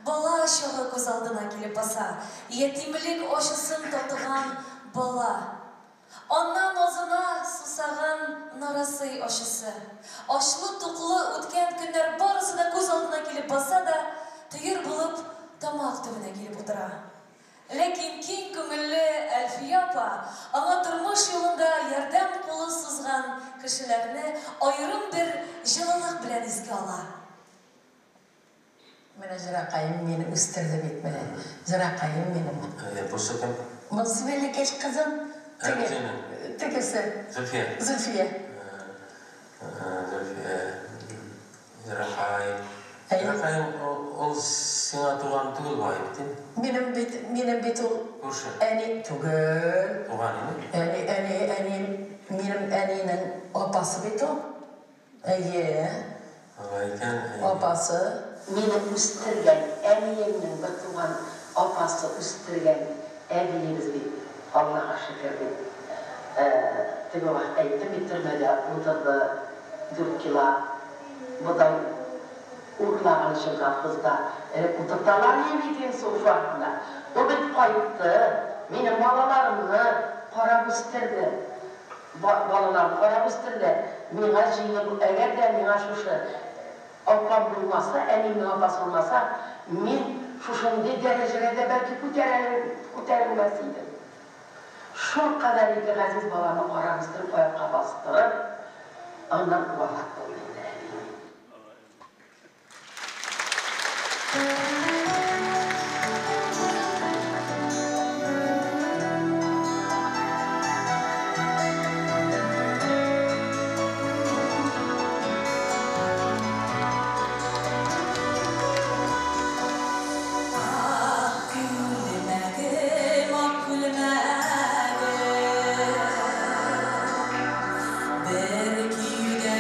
бала чагы күз алдына килеп баса. Ятимлек ачысын татыган бала. Аннан азына сусаган нарасый ачысы. Ачлы-туклы үткән көннәр барысы да күз алдына килеп баса да, тыйыр булып тамак төбенә килеп утыра. Ләкин киң күңелле Әлфия апа аңа тормыш юлында ярдәм кулы сузган кешеләрне аерым бер җылылык белән искә ала. Менә җыракаем мине үстерде бит менә. Җыракаем минем. Bursa kim? Мансыбелекеш кызым. Тегесе. Зульфия. Зульфия. Җыракаем. Җыракаем ул сиңа туган түгел бай бит. Минем бит ул әни түгел. Туган име? Әни минем әнинең апасы бит ул. Әйе. Алай икән. Апасы. Минем үстергән әниемнең бер туган апасы үстергән әбиебез бит. Аллаһка шөкер бит. Теге вакыт әйттем бит төрмәдә утырды 4 кило будай урлаган шыган кызда. Утырталар не битен софасында. O bit kayıttı. Benim балаларымны карап үстерде. Балаларым карап үстерде. Миңа җиңел, әгәр дә миңа шушы апам булмаса, әнинең апасы булмаса, мин шушындый дәрәҗәгә дә бәлки күтәрелмәс идем. Шул кадәр ике газиз баланы карап үстереп, аякка бастырып, аннан вафат булды. Belki de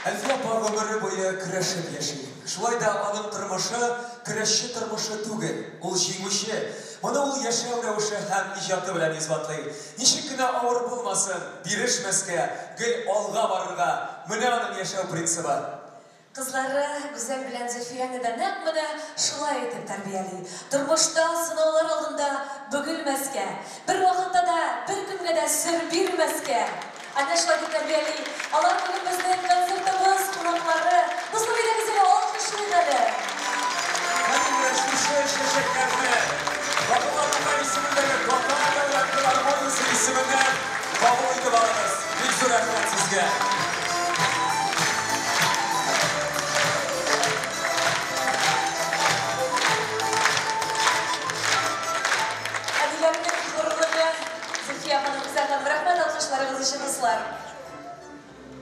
Әлфия апа гомере буе көрәшеп яши. Шулай да аның тормышы көрәшче тормышы түгел, ул җиңүче. Моны ул яшәү рәвеше һәм иҗаты белән исбатлый. Ничек кенә авыр булмасын, бирешмәскә, гел алга барырга. Менә аның яшәү принцибы. Кызлары Гүзәл белән Зөлфияны да нәкъ менә шулай итеп тәрбияли. Тормышта сынаулар алдында бөгелмәскә, бер вакытта да бер көнгә дә сер бирмәскә. Ана шулай итеп тәрбияли. Алар бүген безнең концертыбыз кунаклары. Дуслар, бигрәк алкышлыйлар. Хәтта шушы шәшәкләрне Вакытларның исемендәге Гатар дәүләт филармониясе исеменнән кабул итеп алабыз. Бик зур рәхмәт сезгә.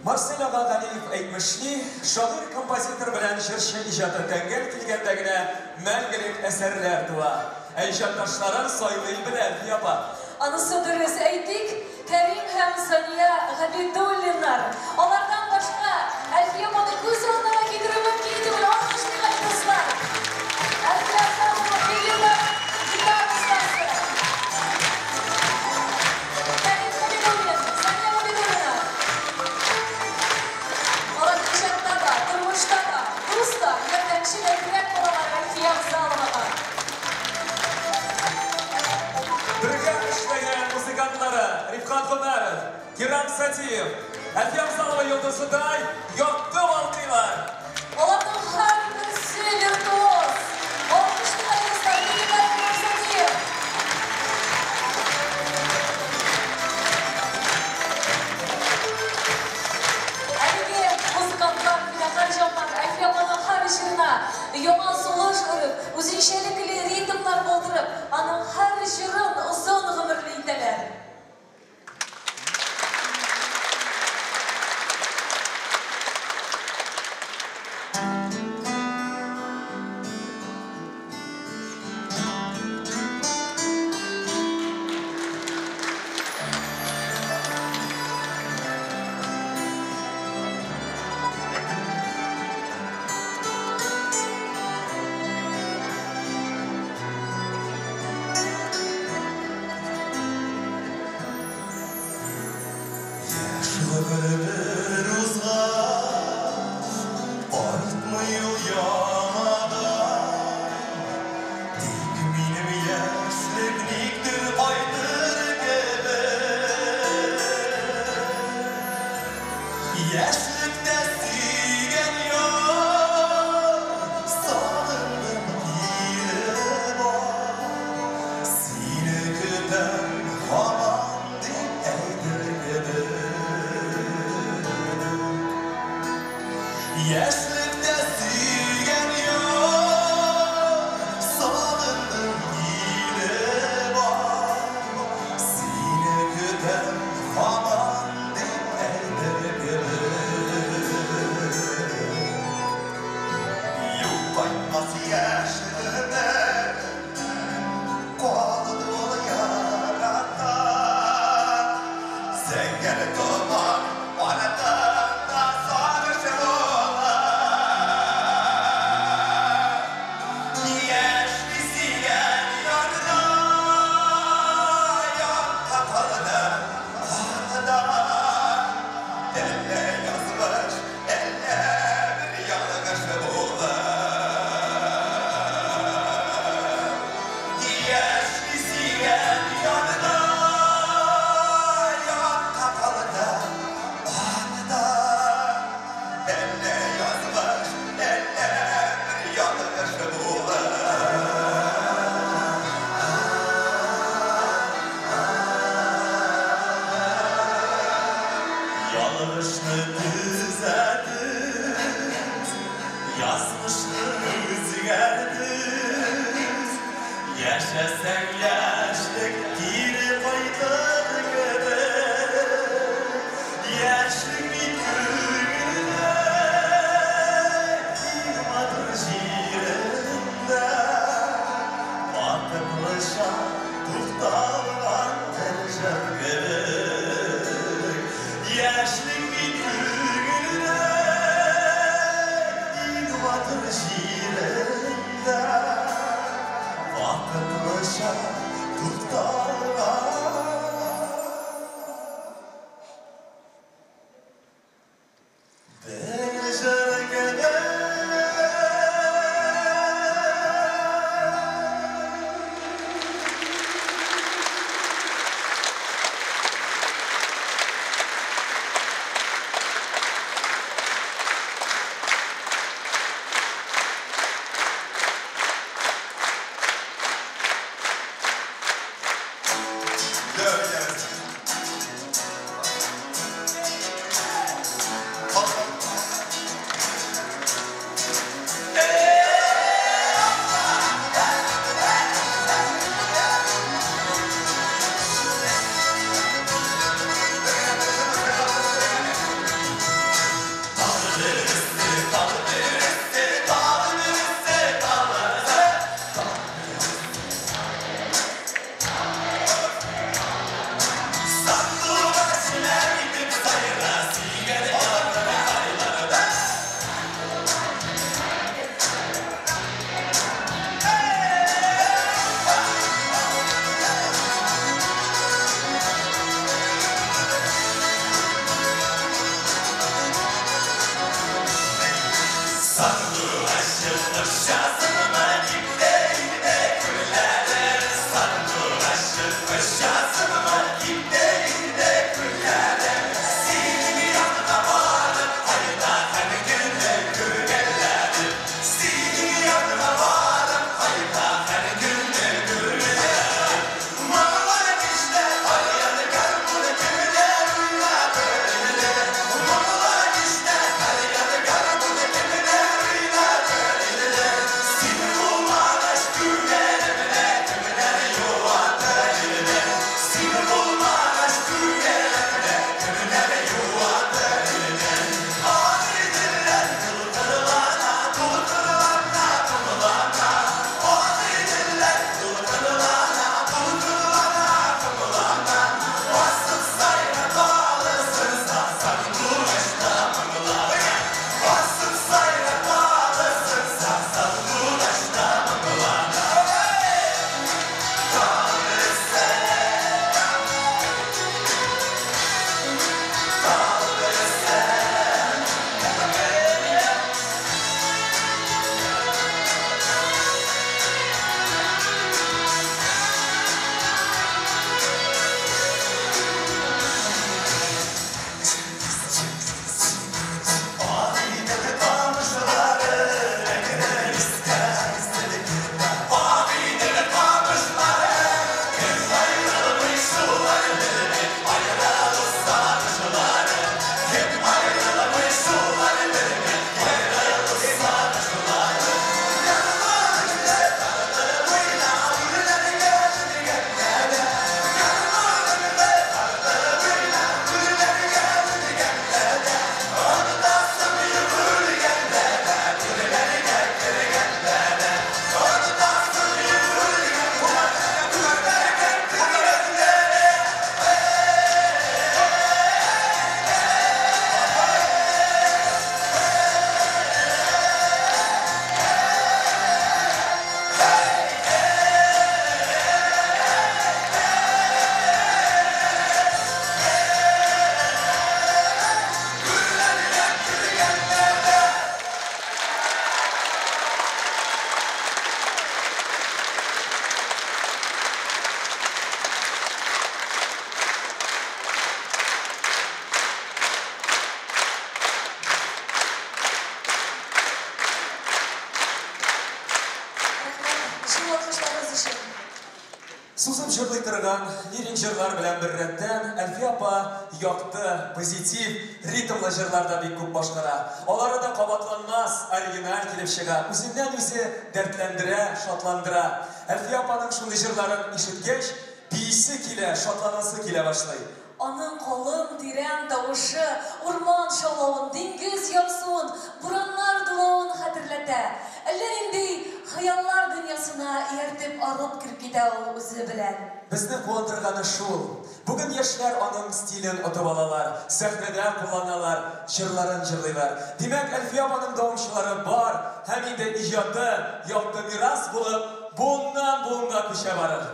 Марсель ага Галиев әйтмешли, шагыйрь композитор белән җырчы иҗаты тәңгәл килгәндә генә мәңгелек әсәрләр туа. Ә иҗатташларын сайлый белә Әлфия апа. Анысы дөрес әйтик, Кәрим һәм Сания Габидуллиннар. Алардан башка Әлфия апаны күз алдына китерү мөмкин түгел. Алкышлыйлар дуслар. Әлфия апаны бигрәк гитара устасы. Кәрим Габидуллин, Сания Габидуллина. Алар иҗатта да, тормышта да, дуста, ярдәмче дә кирәк булалар Әлфия Абзаловага. Бірге эшләгән музыкантлары Рифкат Гомәров, Кирам Сатиев, Әлфия Абзалова йолдызыдай якты алкыйлар. Аларның һәрберсе виртуоз. Алкышлыйлар дуслар, Кирам Сатиев. Әлеге музыкантлар фидакар җанлар Әлфия апаның һәр җырына яңа сулыш өреп, үзенчәлекле ритмнар булдырып, аның һәр җырын озын гомерле итәләр. Yaşlı bir gününe отырган лирик җырлар белән бер рәттән Әлфия апа якты, позитив, ритмлы җырларда бик күп башкара. Алары да кабатланмас, оригиналь килеп чыга. Үзеннән-үзе дәртләндерә, шатландыра. Әлфия апаның шундый җырларын ишеткәч, бийсе килә, шатланасы килә башлый. Аның калын, тирән тавышы, урман шаулавын, диңгез ярсуын, бураннар дулавын хәтерләтә. Әллә инде хыяллар дөньясына ияртеп алып киреп китә ул үзе белән. Безне куандырганы шул. Бүген яшьләр аның стилен отып алалар, сәхнәдә кулланалар, җырларын җырлыйлар. Димәк, Әлфия апаның давамчылары бар, һәм инде иҗаты якты мирас булып, буыннан-буынга күчә барыр.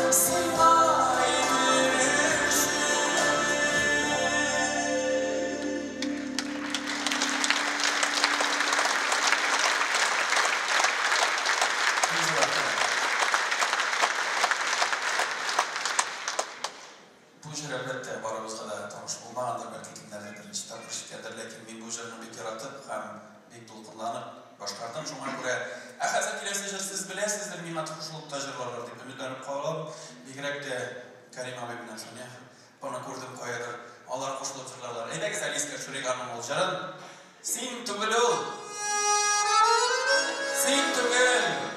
See бигрәк тә Кәрим абый белән Соня. Бана күрдем каядыр. Алар кушылып җырларлар. Әйдәгез әле искә төшерик ул җырын. Син түгел ул. Син түгел.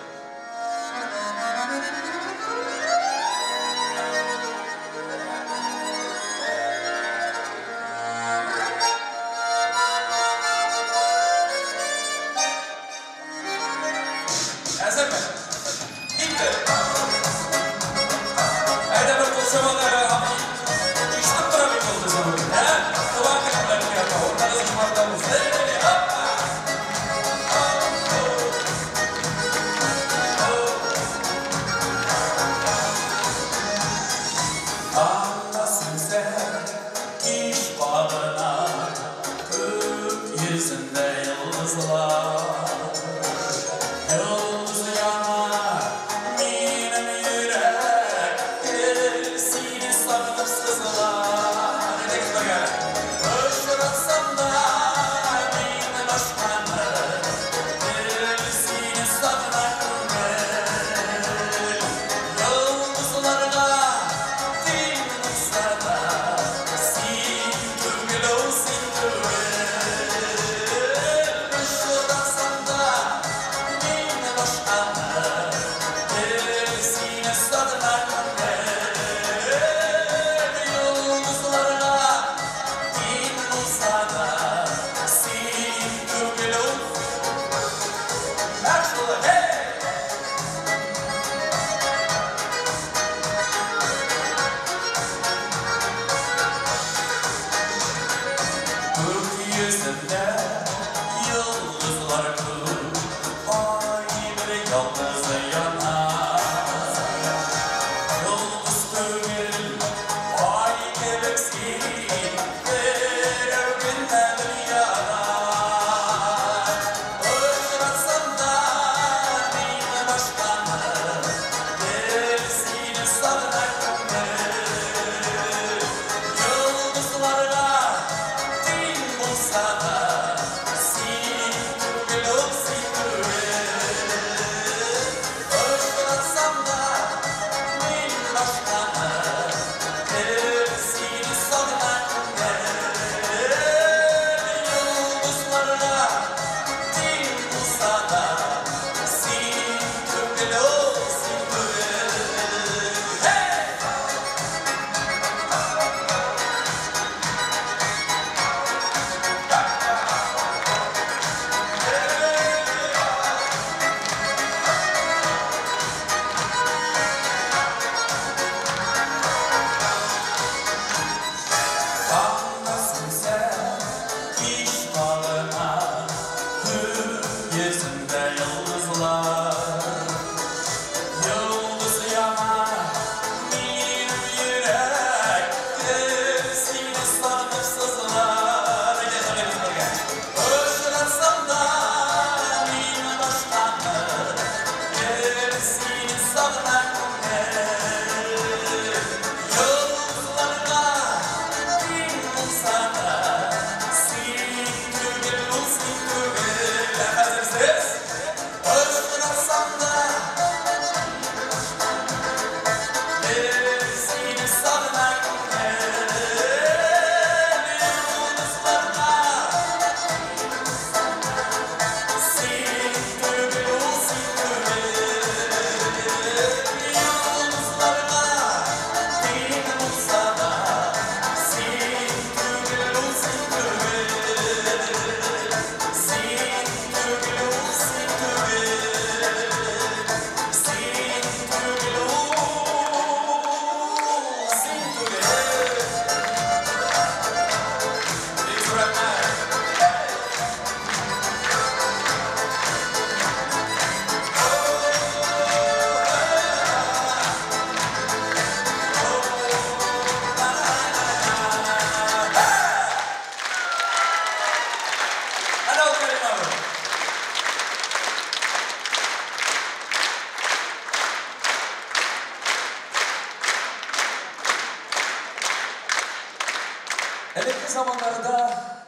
Элекке заманlarda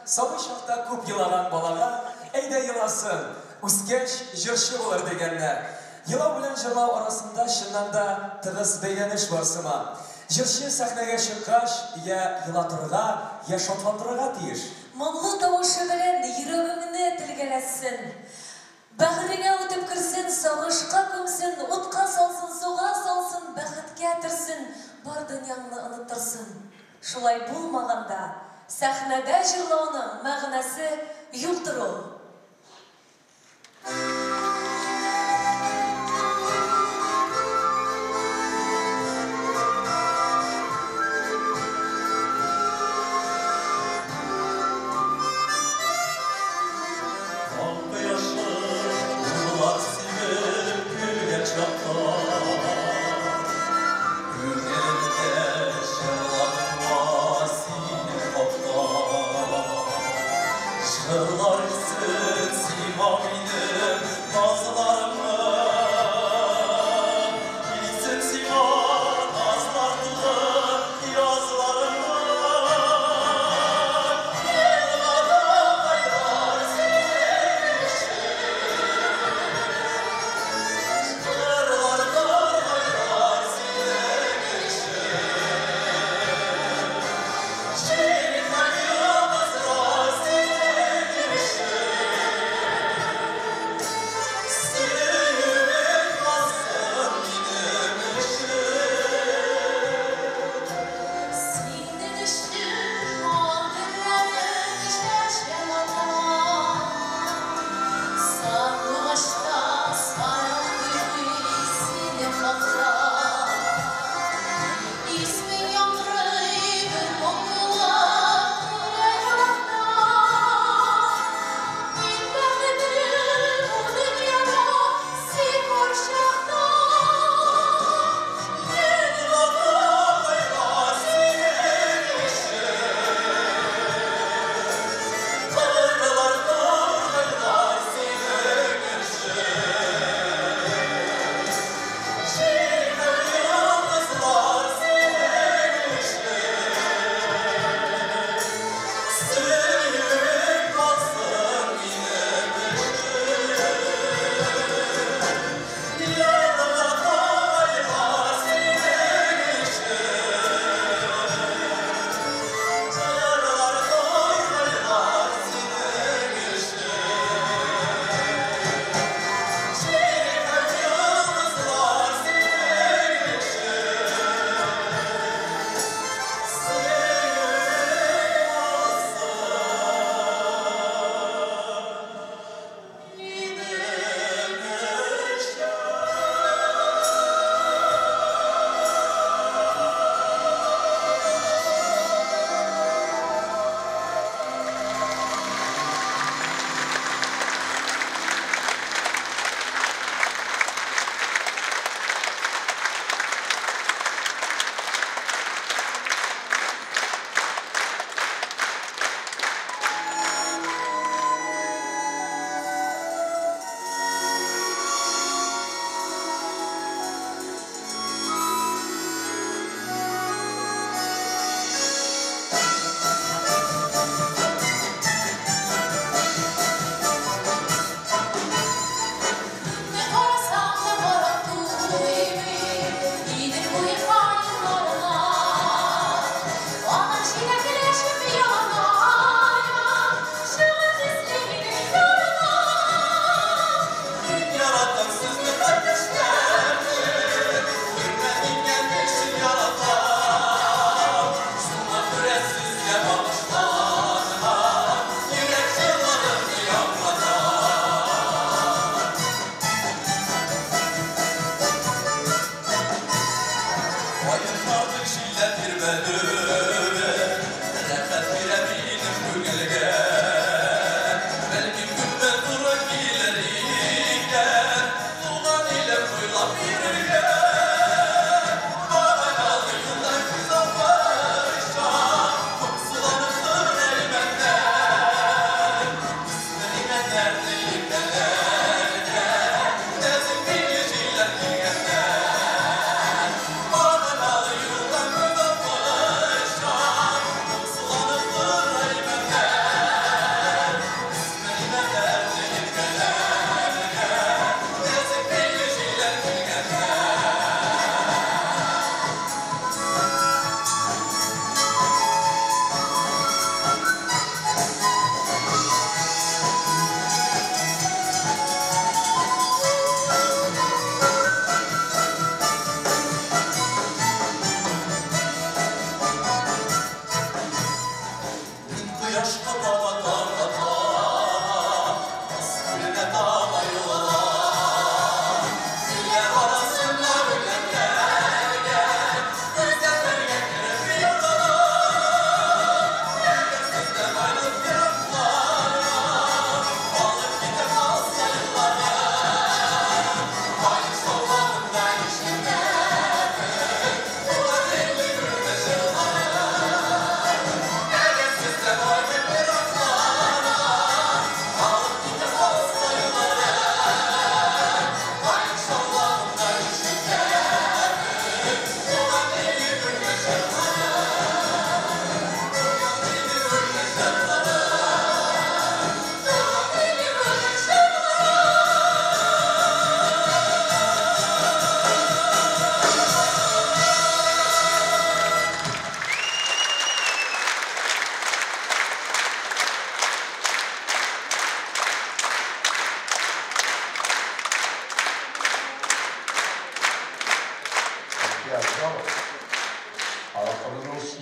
сабый шақта көп елаған балаға әйдә еласын, үскәч жыршы болар дегеннәр. Yıla bilen jırlау arasında şundan da tığız beyleniş varsıma. Jırşı sahneye çıkkaş ya yılatırga ya şotlantırga tiyiş. Mumlu tavışı bilen yüreğimni tilgeletsin. Bağrına ötüp kirsin, sağışqa kömsün, utqa salsın, soğa salsın, bәхеткә tirsin, бар dünyanı unuttırsın. Şulay bulmaganda, sahnada jırlauның мәгънәсе юктыр ул.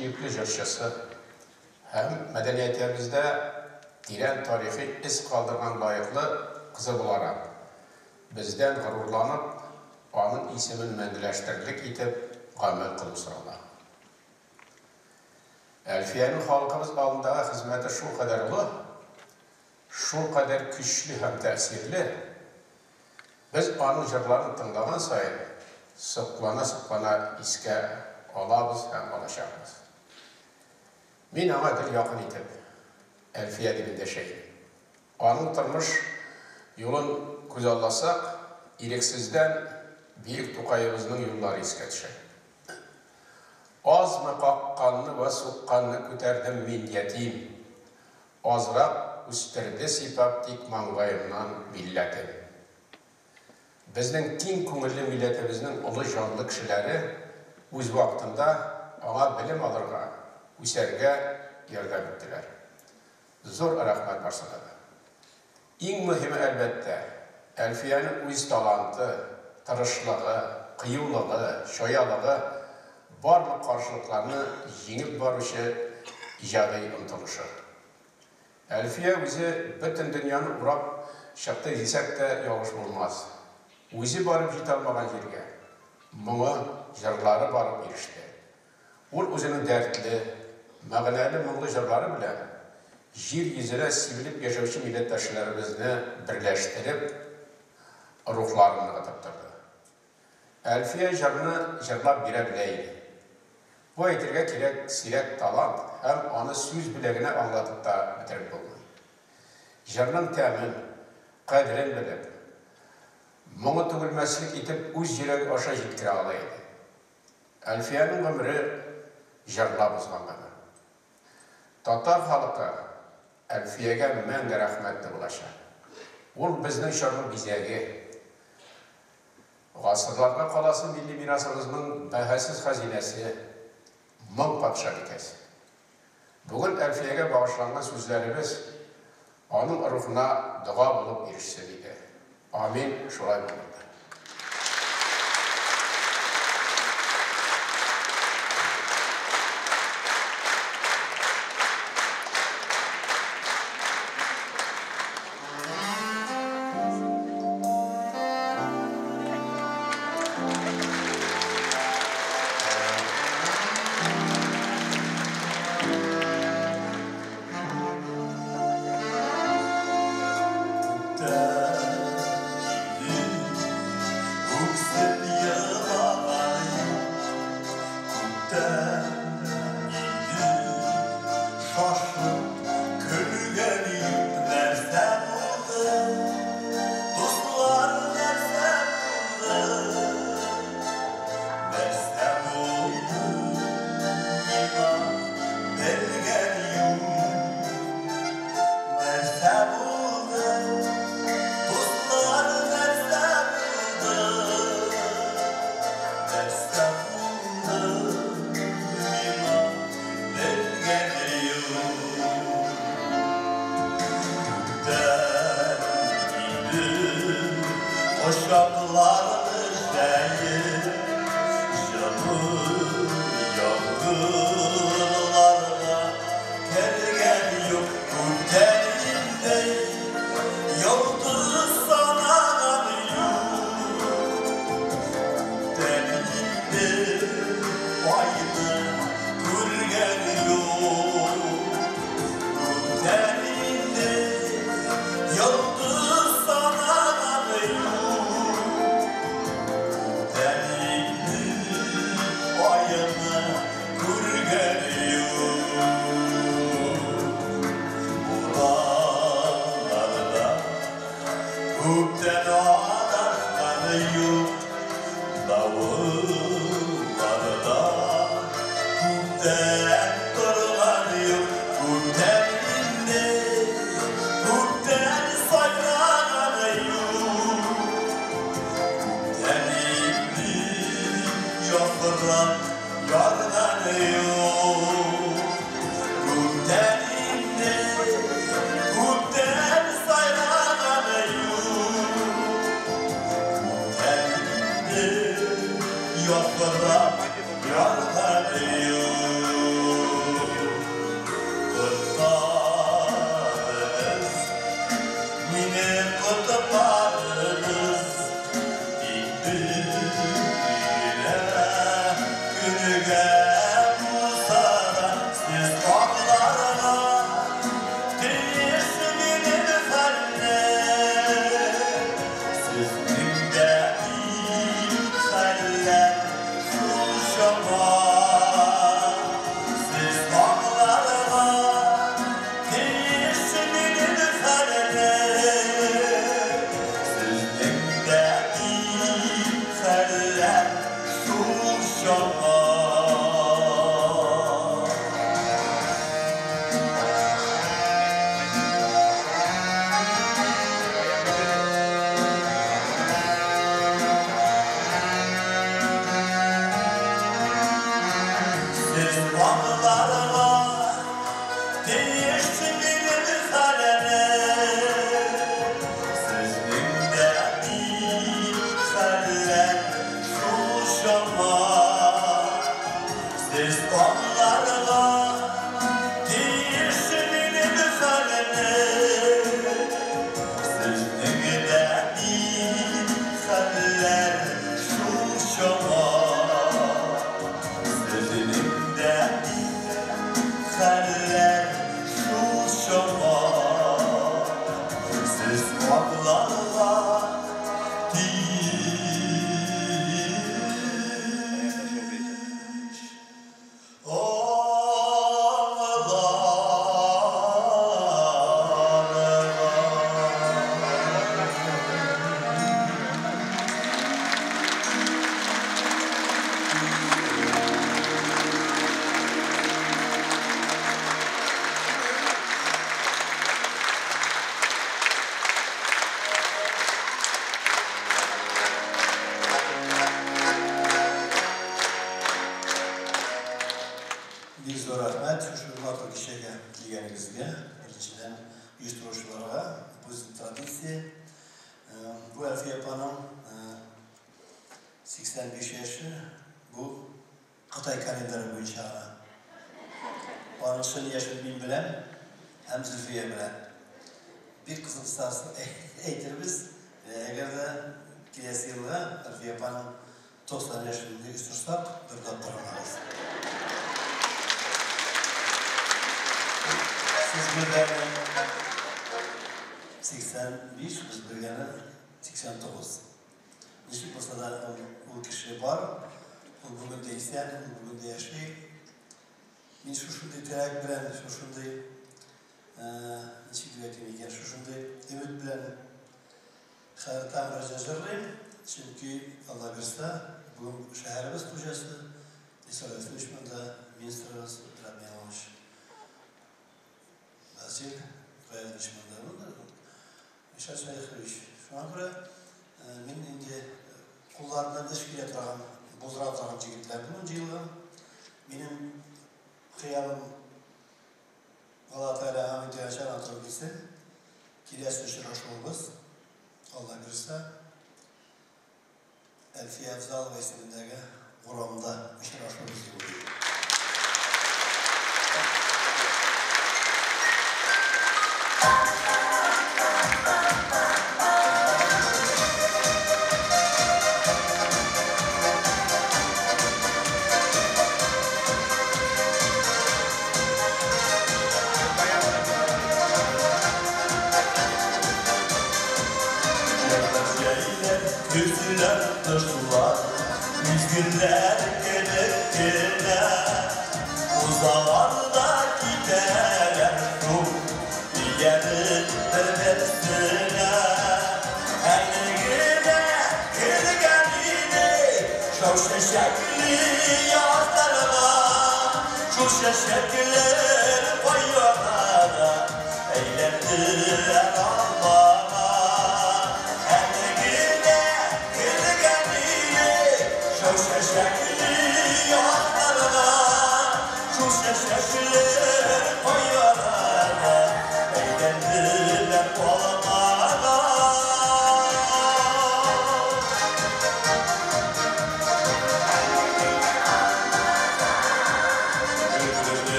suyuklu jırşısı hem medeniyetimizde diren tarihi iz kaldırgan layıklı kızı bularak bizden gururlanıp onun ismin mendileştirlik itip gamel kılıp sırala. Elfiye'nin halkımız aldığında hizmeti şu kadar ulu, şu kadar güçlü hem tesirli. Biz onun jırlarını tınlagan sayın sıklana iske alabız hem alışarız. Min ona dil yakın itip Elfiye dibinde şey. Onun tırmış yolun güzellasak ireksizden büyük tukayımızın yolları iske düşer. Az mı kakkanını ve sukkanını küterdim min yetim. Azrak üstürde sipap dik mangayımdan milletim. Bizning keng ko'ngilli millatimizning ulu jonli kishilari o'z vaqtida ona bilim olirga, o'sarga yordam etdilar. Zo'r rahmat barchalarga. Eng muhimi albatta Elfiyaning o'z talanti, tirishligi, qiyinligi, shoyaligi barliq qarshiliklarni yengib boruvchi ijodiy intilishi. Elfiya o'zi butun dunyoni urab chiqdi desak da yolg'iz bo'lmas. O'zi borib yetolmagan yerga ming'i jırlari borib erishdi. U o'zining dardli, ma'nali ming'i jırlari bilan yer yuzida sevilib yashovchi millatdoshlarimizni birlashtirib, ruhlarini qatibdirdi. Elfiya jırni jırlab bera bilaydi. Bu aytirga kerak siyrak talant ham onu so'z bilagina anglatib da bitirib bo'lmaydi. Jırning ta'min, qadrini bilib Muğu tugulmaslik itip o'z yuragi osha yetkira olaydi. Elfiyaning umri jırlab uzganlar. Tatar xalqi Elfiyaga ming rahmatni bo'lashar. U bizning shonli bizagi. G'asrlarga qolasi milliy merosimizning bahasiz xazinasi, ming podshohlikasi. Bugun Elfiyaga bag'ishlangan so'zlarimiz onun ruhuna duo bo'lib erishsin deydi. Amin. Şuraya bulundu. Yok,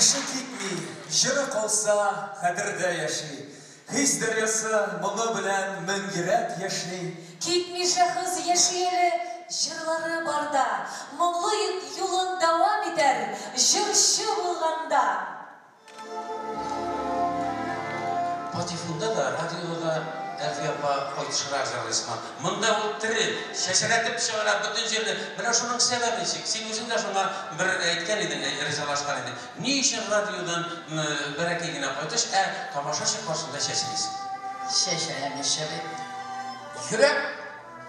Яшы китми, жыры қалса, қадірді яши. Хис дәресі мұны білән мәңгірәк яшни. Китми шәхіс яшиелі, жырлары барда, мұңлы юлын давам етер, жыршы болғанда. Патифунда да, радиода da Elfi apa koytuşlar jarlısma. Mında o tiri, şaşıratıp çıgarar bütün жерде. Мен шуның себебі ничек? Сен өзің де шуңа бір әйткән идең, ризалашкан идең. Ни өчен радиодан бәрәкәй генә кайтыш, тамашачы каршында чәчелисең? Чәчеләмешәбе. Йөрәк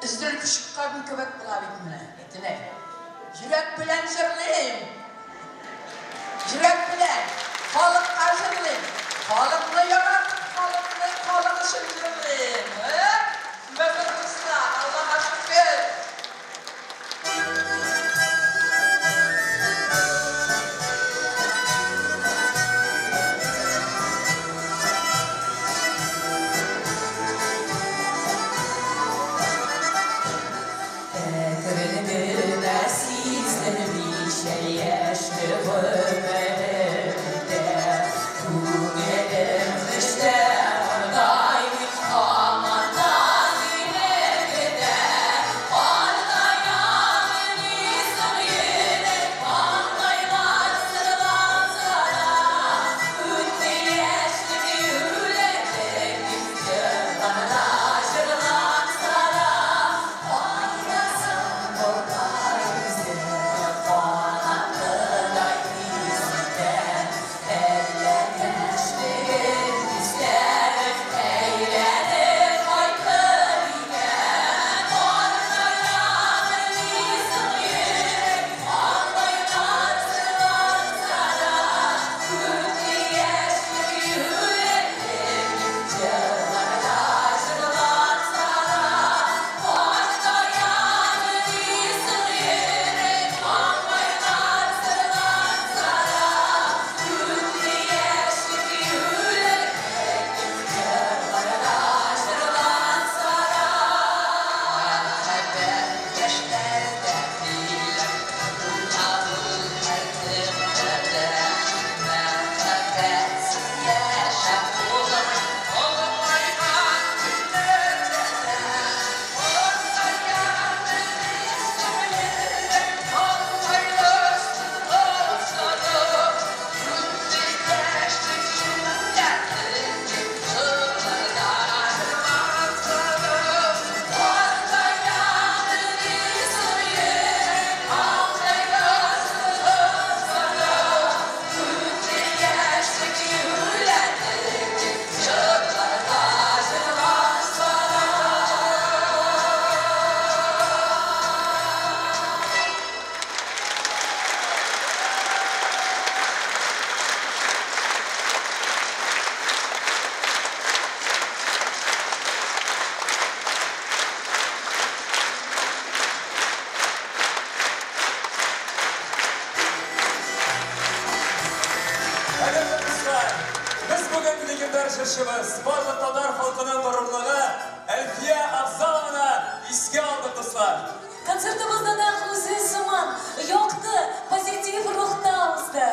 издереп чыккан кебек була бит менә. Әйтенә. Йөрәк белән җырлыйм. Йөрәк белән халыкка җырлыйм. Халыкны ярап, халык өчен җырлыйм. Бәгырь кызлар, Аллаһка шөкер. Барлық Татар халқының ғұрурлығы Әлфия Абзаловна еске алдық достар. Концертімізді да Хузи Суман yoқты позитив рухта ауызды.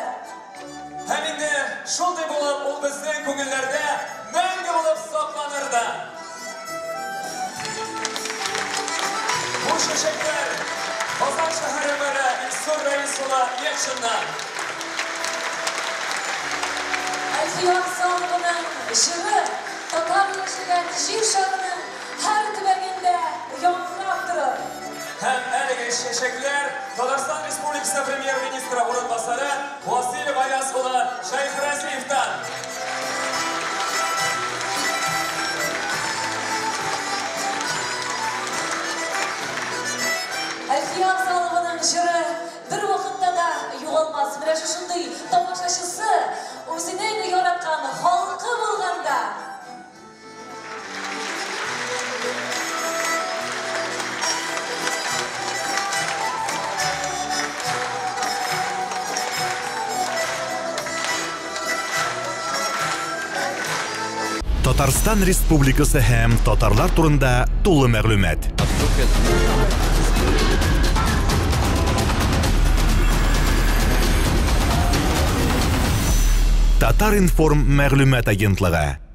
Һәм инде шулай болып, ол біздің көңілләрдә мәңгі болып сакланырды. Бұл шешектер Казан шәһәре мэрі Илсур Рәисұлы Екшиннан. Әлфия Абзаловның жыры татар яшәгән җир шарының һәр төбәгендә яңгырап торыр. Һәм әлеге шешекләр Татарстан Республикасы премьер-министры урынбасары Васил Гаяз улы Шайхразиевтан. Әлфия Абзаловның жыры бер вакытта да югалмас. Менә шундый тамашачысы үзенең яраткан халкы булганда. Татарстан Республикасы һәм татарлар турында тулы мәгълүмат. Татар информ мәгълүмат агентлыгы.